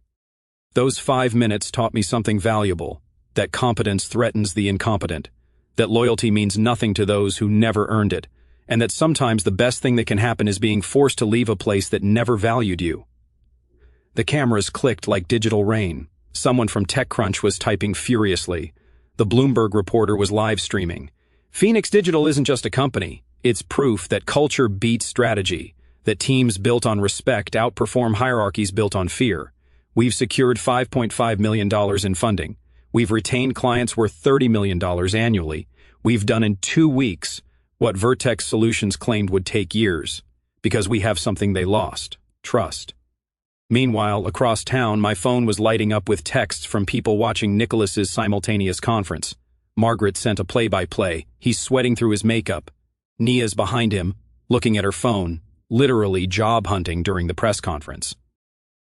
Those 5 minutes taught me something valuable, that competence threatens the incompetent, that loyalty means nothing to those who never earned it, and that sometimes the best thing that can happen is being forced to leave a place that never valued you. The cameras clicked like digital rain. Someone from TechCrunch was typing furiously. The Bloomberg reporter was live streaming. Phoenix Digital isn't just a company. It's proof that culture beats strategy, that teams built on respect outperform hierarchies built on fear. We've secured $5.5 million in funding. We've retained clients worth $30 million annually. We've done in 2 weeks what Vertex Solutions claimed would take years, because we have something they lost: trust. Meanwhile, across town, my phone was lighting up with texts from people watching Nicholas's simultaneous conference. Margaret sent a play-by-play. He's sweating through his makeup. Nia's behind him, looking at her phone, literally job hunting during the press conference.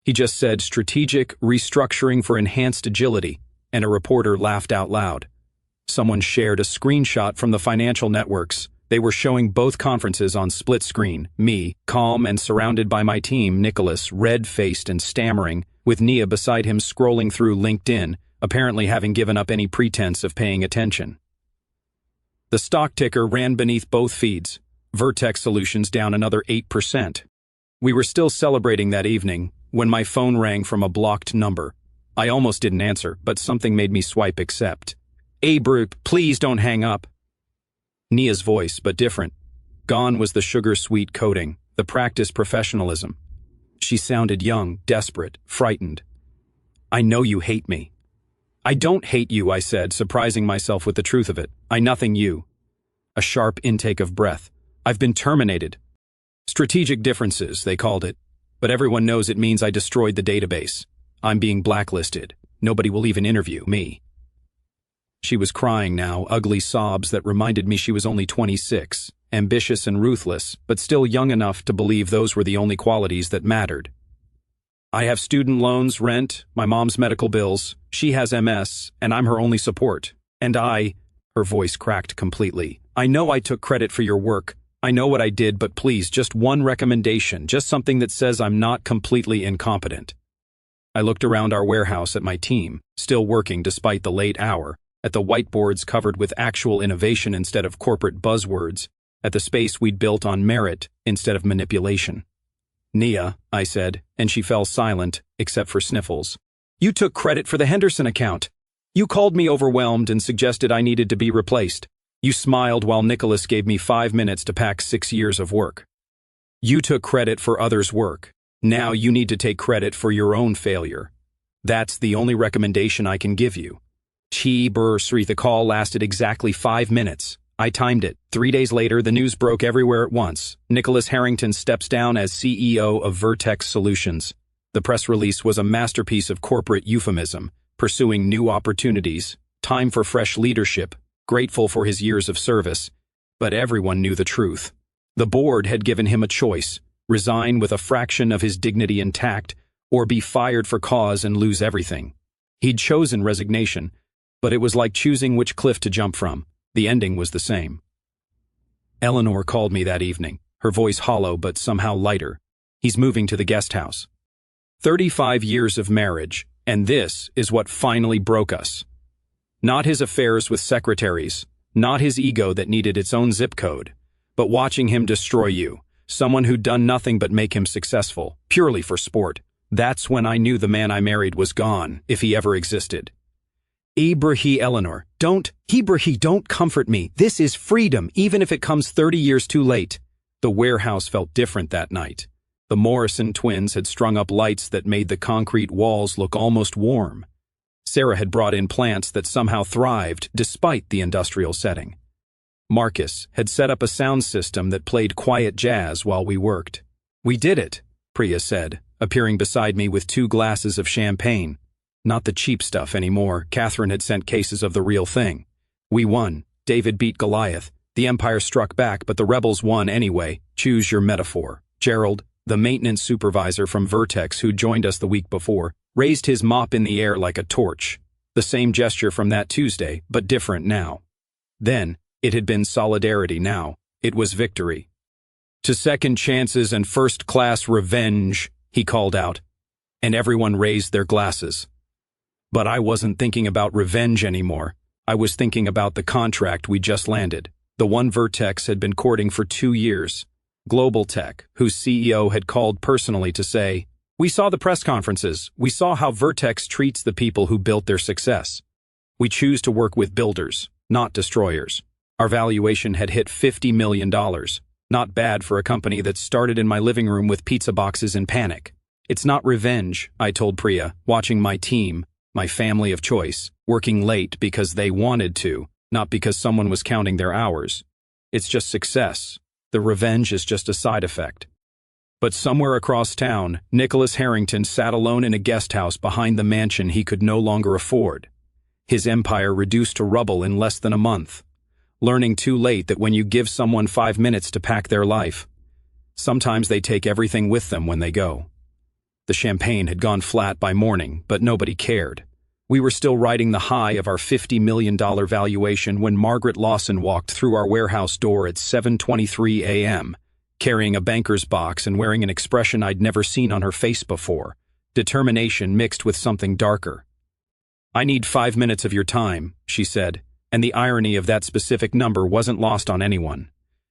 He just said strategic restructuring for enhanced agility, and a reporter laughed out loud. Someone shared a screenshot from the financial networks. They were showing both conferences on split screen, me, calm and surrounded by my team, Nicholas, red-faced and stammering, with Nia beside him scrolling through LinkedIn, apparently having given up any pretense of paying attention. The stock ticker ran beneath both feeds, Vertex Solutions down another 8%. We were still celebrating that evening when my phone rang from a blocked number. I almost didn't answer, but something made me swipe accept. "Brute, please don't hang up." Nia's voice, but different. Gone was the sugar-sweet coating, the practiced professionalism. She sounded young, desperate, frightened. "I know you hate me." "I don't hate you," I said, surprising myself with the truth of it. "I nothing you." A sharp intake of breath. "I've been terminated." Strategic differences, they called it. But everyone knows it means I destroyed the database. I'm being blacklisted. Nobody will even interview me. She was crying now, ugly sobs that reminded me she was only 26, ambitious and ruthless, but still young enough to believe those were the only qualities that mattered. "I have student loans, rent, my mom's medical bills. She has MS, and I'm her only support. And her voice cracked completely. "I know I took credit for your work. I know what I did, but please, just one recommendation, just something that says I'm not completely incompetent." I looked around our warehouse at my team, still working despite the late hour, at the whiteboards covered with actual innovation instead of corporate buzzwords, at the space we'd built on merit instead of manipulation. "Nia," I said, and she fell silent, except for sniffles. "You took credit for the Henderson account. You called me overwhelmed and suggested I needed to be replaced. You smiled while Nicholas gave me 5 minutes to pack 6 years of work. You took credit for others' work. Now you need to take credit for your own failure. That's the only recommendation I can give you." The call lasted exactly 5 minutes. I timed it. 3 days later, the news broke everywhere at once. Nicholas Harrington steps down as CEO of Vertex Solutions. The press release was a masterpiece of corporate euphemism, pursuing new opportunities, time for fresh leadership, grateful for his years of service. But everyone knew the truth. The board had given him a choice: resign with a fraction of his dignity intact, or be fired for cause and lose everything. He'd chosen resignation, but it was like choosing which cliff to jump from. The ending was the same. Eleanor called me that evening, her voice hollow but somehow lighter. "He's moving to the guest house." 35 years of marriage, and this is what finally broke us. Not his affairs with secretaries, not his ego that needed its own zip code, but watching him destroy you, someone who'd done nothing but make him successful, purely for sport. That's when I knew the man I married was gone, if he ever existed. Eleanor, don't comfort me. This is freedom, even if it comes 30 years too late." The warehouse felt different that night. The Morrison twins had strung up lights that made the concrete walls look almost warm. Sarah had brought in plants that somehow thrived despite the industrial setting. Marcus had set up a sound system that played quiet jazz while we worked. "We did it," Priya said, appearing beside me with 2 glasses of champagne. Not the cheap stuff anymore. Catherine had sent cases of the real thing. "We won. David beat Goliath. The Empire struck back, but the rebels won anyway. Choose your metaphor." Gerald, the maintenance supervisor from Vertex who joined us the week before, raised his mop in the air like a torch. The same gesture from that Tuesday, but different now. Then, it had been solidarity. Now, it was victory. "To second chances and first-class revenge," he called out, and everyone raised their glasses. But I wasn't thinking about revenge anymore. I was thinking about the contract we just landed, the one Vertex had been courting for 2 years. Global Tech, whose CEO had called personally to say, "We saw the press conferences. We saw how Vertex treats the people who built their success. We choose to work with builders, not destroyers." Our valuation had hit $50 million. Not bad for a company that started in my living room with pizza boxes in panic. "It's not revenge," I told Priya, watching my team, my family of choice, working late because they wanted to, not because someone was counting their hours. "It's just success. The revenge is just a side effect." But somewhere across town, Nicholas Harrington sat alone in a guest house behind the mansion he could no longer afford. His empire reduced to rubble in less than a month. Learning too late that when you give someone 5 minutes to pack their life, sometimes they take everything with them when they go. The champagne had gone flat by morning, but nobody cared. We were still riding the high of our $50 million valuation when Margaret Lawson walked through our warehouse door at 7:23 a.m., carrying a banker's box and wearing an expression I'd never seen on her face before, determination mixed with something darker. "I need 5 minutes of your time," she said, and the irony of that specific number wasn't lost on anyone.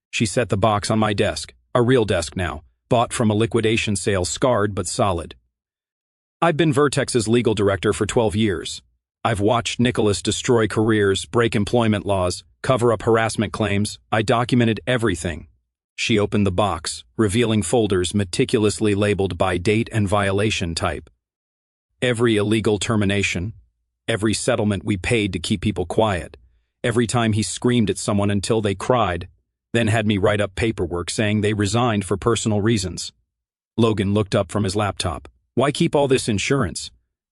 She set the box on my desk, a real desk now, bought from a liquidation sale, scarred but solid. "I've been Vertex's legal director for 12 years. I've watched Nicholas destroy careers, break employment laws, cover up harassment claims. I documented everything." She opened the box, revealing folders meticulously labeled by date and violation type. Every illegal termination, every settlement we paid to keep people quiet, every time he screamed at someone until they cried, then had me write up paperwork saying they resigned for personal reasons. Logan looked up from his laptop. "Why keep all this insurance?"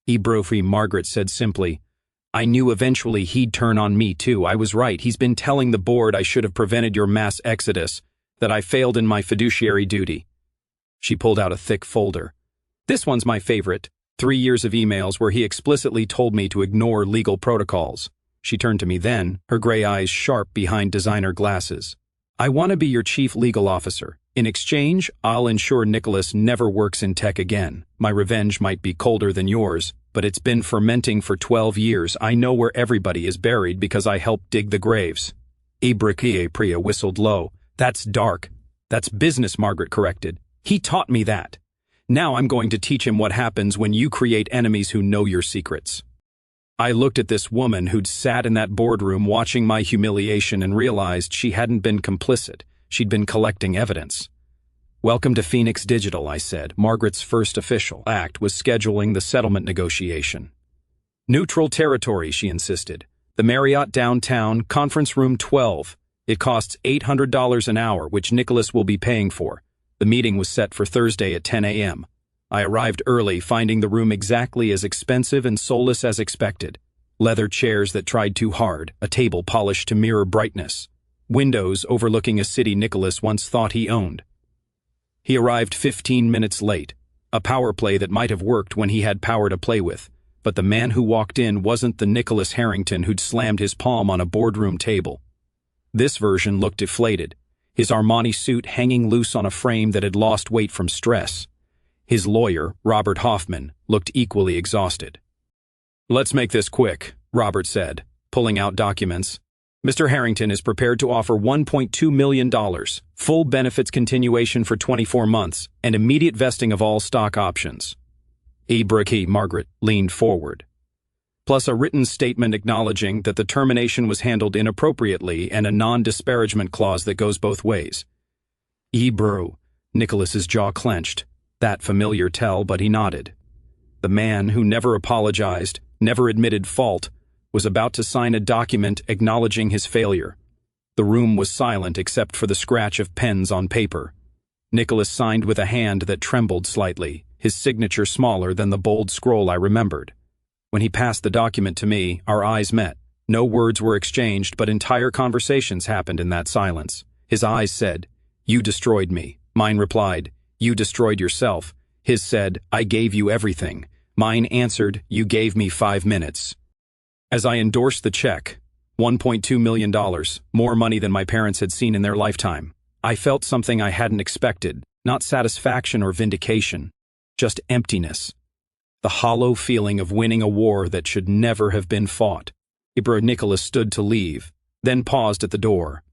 "Ibuprofen," Margaret said simply. "I knew eventually he'd turn on me too. I was right. He's been telling the board I should have prevented your mass exodus, that I failed in my fiduciary duty." She pulled out a thick folder. "This one's my favorite. 3 years of emails where he explicitly told me to ignore legal protocols." She turned to me then, her gray eyes sharp behind designer glasses. "I want to be your chief legal officer. In exchange, I'll ensure Nicholas never works in tech again. My revenge might be colder than yours, but it's been fermenting for 12 years. I know where everybody is buried because I helped dig the graves." Ibrahim, Priya whistled low. "That's dark. That's business," Margaret corrected. "He taught me that. Now I'm going to teach him what happens when you create enemies who know your secrets." I looked at this woman who'd sat in that boardroom watching my humiliation and realized she hadn't been complicit. She'd been collecting evidence. "Welcome to Phoenix Digital," I said. Margaret's first official act was scheduling the settlement negotiation. "Neutral territory," she insisted. "The Marriott downtown, conference room 12. It costs $800 an hour, which Nicholas will be paying for." The meeting was set for Thursday at 10 a.m. I arrived early, finding the room exactly as expensive and soulless as expected. Leather chairs that tried too hard, a table polished to mirror brightness. Windows overlooking a city Nicholas once thought he owned. He arrived 15 minutes late, a power play that might have worked when he had power to play with, but the man who walked in wasn't the Nicholas Harrington who'd slammed his palm on a boardroom table. This version looked deflated, his Armani suit hanging loose on a frame that had lost weight from stress. His lawyer, Robert Hoffman, looked equally exhausted. "Let's make this quick," Robert said, pulling out documents. "Mr. Harrington is prepared to offer $1.2 million, full benefits continuation for 24 months, and immediate vesting of all stock options." Ibrahim, Margaret leaned forward. "Plus a written statement acknowledging that the termination was handled inappropriately and a non-disparagement clause that goes both ways." Nicholas's jaw clenched. That familiar tell, but he nodded. The man who never apologized, never admitted fault, was about to sign a document acknowledging his failure. The room was silent except for the scratch of pens on paper. Nicholas signed with a hand that trembled slightly, his signature smaller than the bold scroll I remembered. When he passed the document to me, our eyes met. No words were exchanged, but entire conversations happened in that silence. His eyes said, "You destroyed me." Mine replied, "You destroyed yourself." His said, "I gave you everything." Mine answered, "You gave me 5 minutes." As I endorsed the check, $1.2 million, more money than my parents had seen in their lifetime, I felt something I hadn't expected, not satisfaction or vindication, just emptiness. The hollow feeling of winning a war that should never have been fought. Nicholas stood to leave, then paused at the door.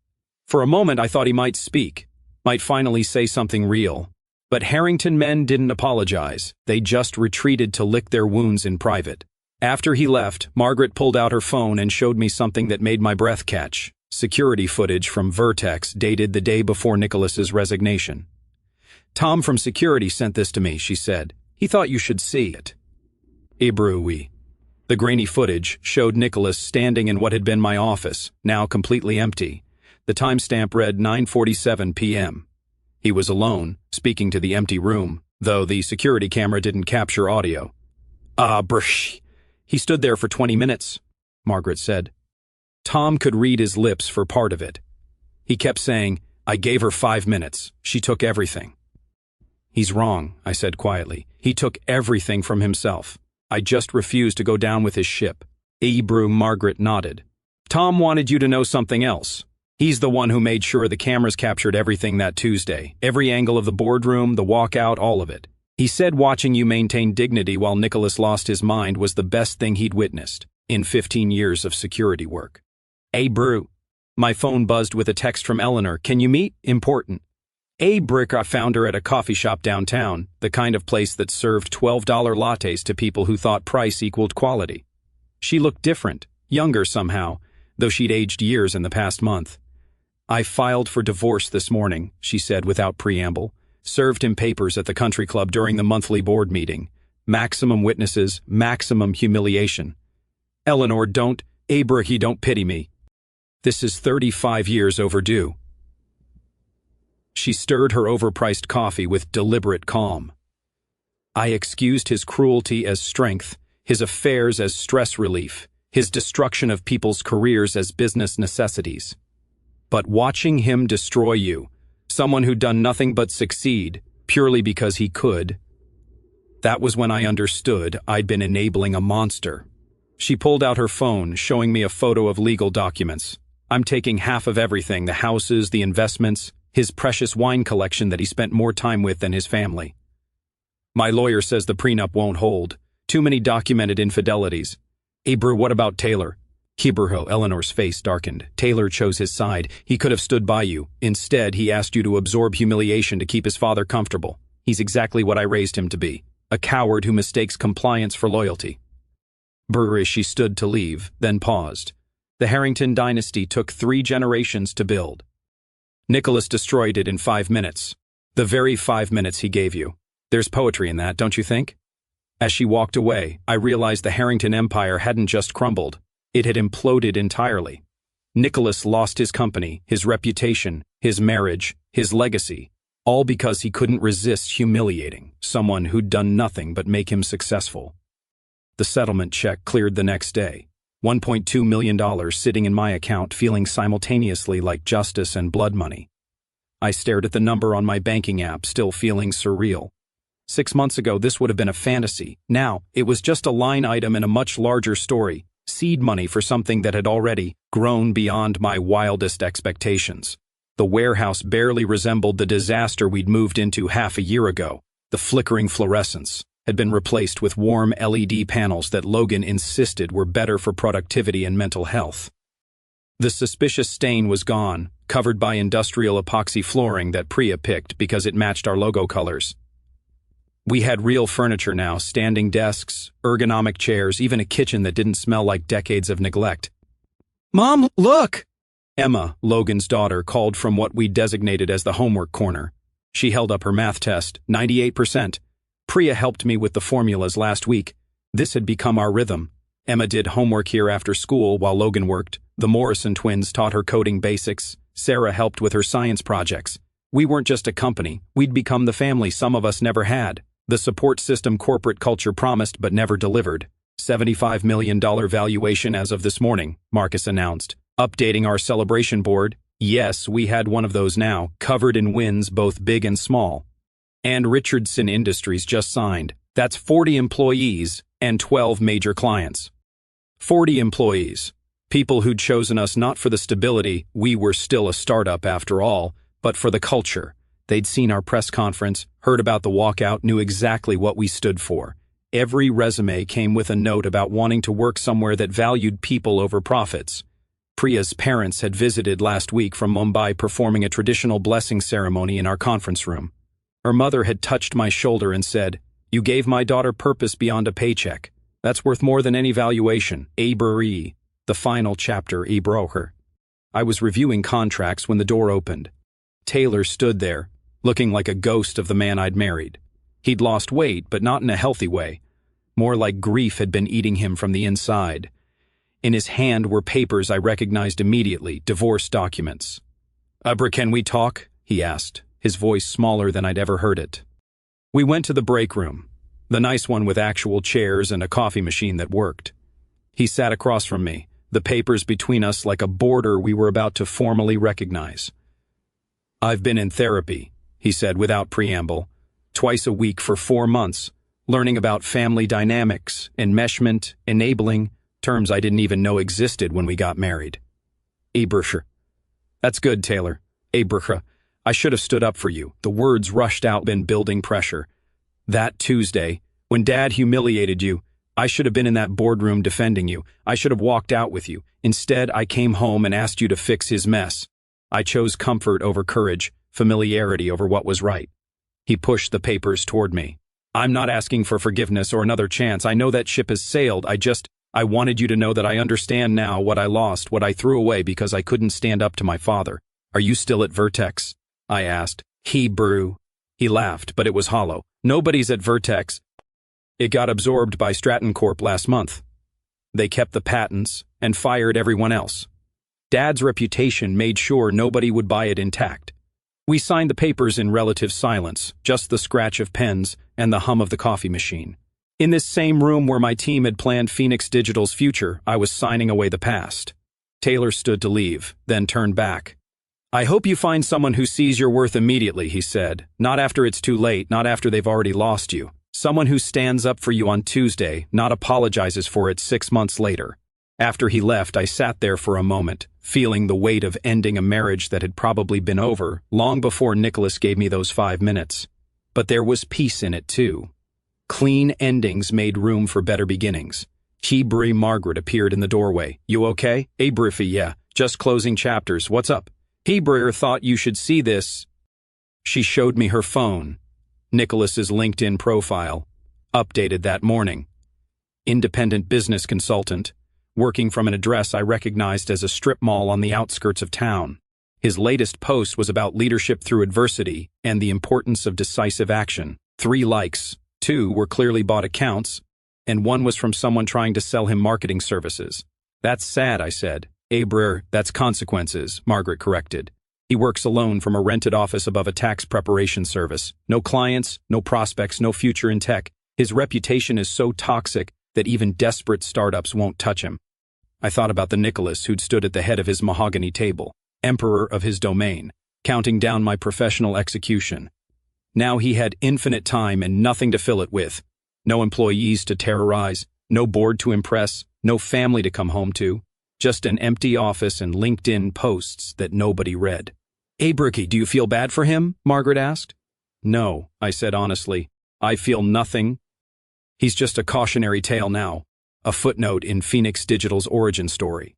For a moment I thought he might speak, might finally say something real. But Harrington men didn't apologize, they just retreated to lick their wounds in private. After he left, Margaret pulled out her phone and showed me something that made my breath catch. Security footage from Vertex dated the day before Nicholas's resignation. "Tom from security sent this to me," she said. "He thought you should see it." Oui. The grainy footage showed Nicholas standing in what had been my office, now completely empty. The timestamp read 9:47 p.m. He was alone, speaking to the empty room, though the security camera didn't capture audio. Brsh. He stood there for 20 minutes, Margaret said. Tom could read his lips for part of it. He kept saying, "I gave her 5 minutes. She took everything." "He's wrong," I said quietly. "He took everything from himself. I just refused to go down with his ship." Margaret nodded. "Tom wanted you to know something else. He's the one who made sure the cameras captured everything that Tuesday. Every angle of the boardroom, the walkout, all of it. He said watching you maintain dignity while Nicholas lost his mind was the best thing he'd witnessed in 15 years of security work." My phone buzzed with a text from Eleanor. "Can you meet? Important." I found her at a coffee shop downtown, the kind of place that served $12 lattes to people who thought price equaled quality. She looked different, younger somehow, though she'd aged years in the past month. "I filed for divorce this morning," she said without preamble. "Served him papers at the country club during the monthly board meeting. Maximum witnesses, maximum humiliation. Eleanor, don't pity me. This is 35 years overdue." She stirred her overpriced coffee with deliberate calm. "I excused his cruelty as strength, his affairs as stress relief, his destruction of people's careers as business necessities. But watching him destroy you, someone who'd done nothing but succeed, purely because he could, that was when I understood I'd been enabling a monster." She pulled out her phone, showing me a photo of legal documents. "I'm taking half of everything, the houses, the investments, his precious wine collection that he spent more time with than his family. My lawyer says the prenup won't hold. Too many documented infidelities. What about Taylor?" Eleanor's face darkened. "Taylor chose his side. He could have stood by you. Instead, he asked you to absorb humiliation to keep his father comfortable. He's exactly what I raised him to be. A coward who mistakes compliance for loyalty." She stood to leave, then paused. The Harrington dynasty took 3 generations to build. Nicholas destroyed it in 5 minutes. The very 5 minutes he gave you. There's poetry in that, don't you think? As she walked away, I realized the Harrington empire hadn't just crumbled. It had imploded entirely. Nicholas lost his company, his reputation, his marriage, his legacy, all because he couldn't resist humiliating someone who'd done nothing but make him successful. The settlement check cleared the next day. $1.2 million sitting in my account, feeling simultaneously like justice and blood money. I stared at the number on my banking app, still feeling surreal. 6 months ago, this would have been a fantasy. Now, it was just a line item in a much larger story, seed money for something that had already grown beyond my wildest expectations. The warehouse barely resembled the disaster we'd moved into half a year ago. The flickering fluorescence had been replaced with warm LED panels that Logan insisted were better for productivity and mental health. The suspicious stain was gone, covered by industrial epoxy flooring that Priya picked because it matched our logo colors. We had real furniture now, standing desks, ergonomic chairs, even a kitchen that didn't smell like decades of neglect. "Mom, look!" Emma, Logan's daughter, called from what we designated as the homework corner. She held up her math test, 98%. Priya helped me with the formulas last week. This had become our rhythm. Emma did homework here after school while Logan worked. The Morrison twins taught her coding basics. Sarah helped with her science projects. We weren't just a company. We'd become the family some of us never had. The support system corporate culture promised but never delivered. $75 million valuation as of this morning, Marcus announced. Updating our celebration board. Yes, we had one of those now, covered in wins both big and small. And Richardson Industries just signed. That's 40 employees and 12 major clients. 40 employees. People who'd chosen us not for the stability, we were still a startup after all, but for the culture. They'd seen our press conference, heard about the walkout, knew exactly what we stood for. Every resume came with a note about wanting to work somewhere that valued people over profits. Priya's parents had visited last week from Mumbai performing a traditional blessing ceremony in our conference room. Her mother had touched my shoulder and said, "You gave my daughter purpose beyond a paycheck. That's worth more than any valuation." The final chapter, Broker. I was reviewing contracts when the door opened. Taylor stood there, looking like a ghost of the man I'd married. He'd lost weight, but not in a healthy way. More like grief had been eating him from the inside. In his hand were papers I recognized immediately, divorce documents. "Abra, can we talk?" he asked, his voice smaller than I'd ever heard it. We went to the break room, the nice one with actual chairs and a coffee machine that worked. He sat across from me, the papers between us like a border we were about to formally recognize. "I've been in therapy," he said without preamble, "twice a week for 4 months, learning about family dynamics, enmeshment, enabling, terms I didn't even know existed when we got married." "Abraham." "That's good, Taylor. Abraham, I should have stood up for you." The words rushed out, been building pressure. "That Tuesday, when Dad humiliated you, I should have been in that boardroom defending you. I should have walked out with you. Instead, I came home and asked you to fix his mess. I chose comfort over courage, familiarity over what was right." He pushed the papers toward me. "I'm not asking for forgiveness or another chance. I know that ship has sailed. I wanted you to know that I understand now what I lost, what I threw away because I couldn't stand up to my father." "Are you still at Vertex?" I asked. He laughed, but it was hollow. "Nobody's at Vertex. It got absorbed by Stratton Corp last month. They kept the patents and fired everyone else. Dad's reputation made sure nobody would buy it intact. We signed the papers in relative silence, just the scratch of pens and the hum of the coffee machine. In this same room where my team had planned Phoenix Digital's future, I was signing away the past." Taylor stood to leave, then turned back. "I hope you find someone who sees your worth immediately," he said. "Not after it's too late, not after they've already lost you. Someone who stands up for you on Tuesday, not apologizes for it 6 months later." After he left, I sat there for a moment, feeling the weight of ending a marriage that had probably been over long before Nicholas gave me those 5 minutes. But there was peace in it, too. Clean endings made room for better beginnings. Margaret appeared in the doorway. "You okay?" "Abraham, yeah, just closing chapters. What's up?" "Abraham thought you should see this." She showed me her phone. Nicholas's LinkedIn profile, updated that morning. Independent business consultant, working from an address I recognized as a strip mall on the outskirts of town. His latest post was about leadership through adversity and the importance of decisive action. 3 likes, 2 were clearly bought accounts, and 1 was from someone trying to sell him marketing services. "That's sad," I said. "That's consequences," Margaret corrected. "He works alone from a rented office above a tax preparation service. No clients, no prospects, no future in tech. His reputation is so toxic that even desperate startups won't touch him." I thought about the Nicholas who'd stood at the head of his mahogany table, emperor of his domain, counting down my professional execution. Now he had infinite time and nothing to fill it with. No employees to terrorize, no board to impress, no family to come home to. Just an empty office and LinkedIn posts that nobody read. "Abraham, do you feel bad for him?" Margaret asked. "No," I said honestly. "I feel nothing. He's just a cautionary tale now, a footnote in Phoenix Digital's origin story."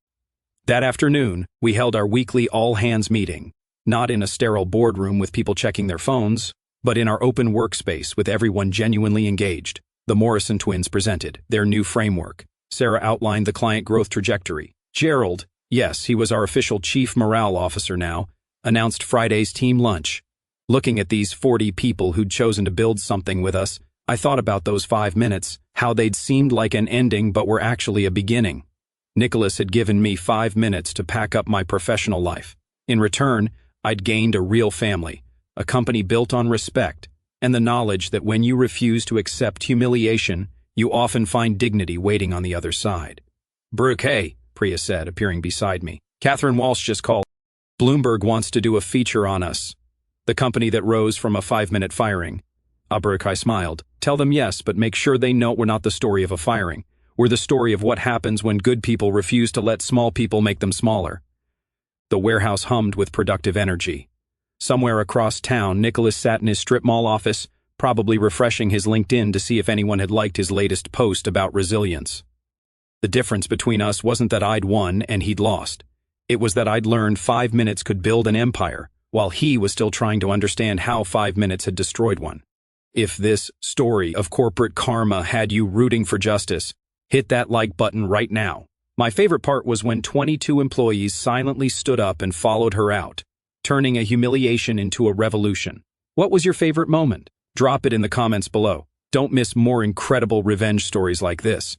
That afternoon, we held our weekly all-hands meeting, not in a sterile boardroom with people checking their phones, but in our open workspace with everyone genuinely engaged. The Morrison twins presented their new framework. Sarah outlined the client growth trajectory. Gerald, yes, he was our official chief morale officer now, announced Friday's team lunch. Looking at these 40 people who'd chosen to build something with us, I thought about those 5 minutes, how they'd seemed like an ending but were actually a beginning. Nicholas had given me 5 minutes to pack up my professional life. In return, I'd gained a real family, a company built on respect, and the knowledge that when you refuse to accept humiliation, you often find dignity waiting on the other side. "Brooke, hey," Priya said, appearing beside me. "Catherine Walsh just called. Bloomberg wants to do a feature on us, the company that rose from a 5-minute firing." I smiled. "Tell them yes, but make sure they know we're not the story of a firing. We're the story of what happens when good people refuse to let small people make them smaller." The warehouse hummed with productive energy. Somewhere across town, Nicholas sat in his strip mall office, probably refreshing his LinkedIn to see if anyone had liked his latest post about resilience. The difference between us wasn't that I'd won and he'd lost. It was that I'd learned 5 minutes could build an empire, while he was still trying to understand how 5 minutes had destroyed one. If this story of corporate karma had you rooting for justice, hit that like button right now. My favorite part was when 22 employees silently stood up and followed her out, turning a humiliation into a revolution. What was your favorite moment? Drop it in the comments below. Don't miss more incredible revenge stories like this.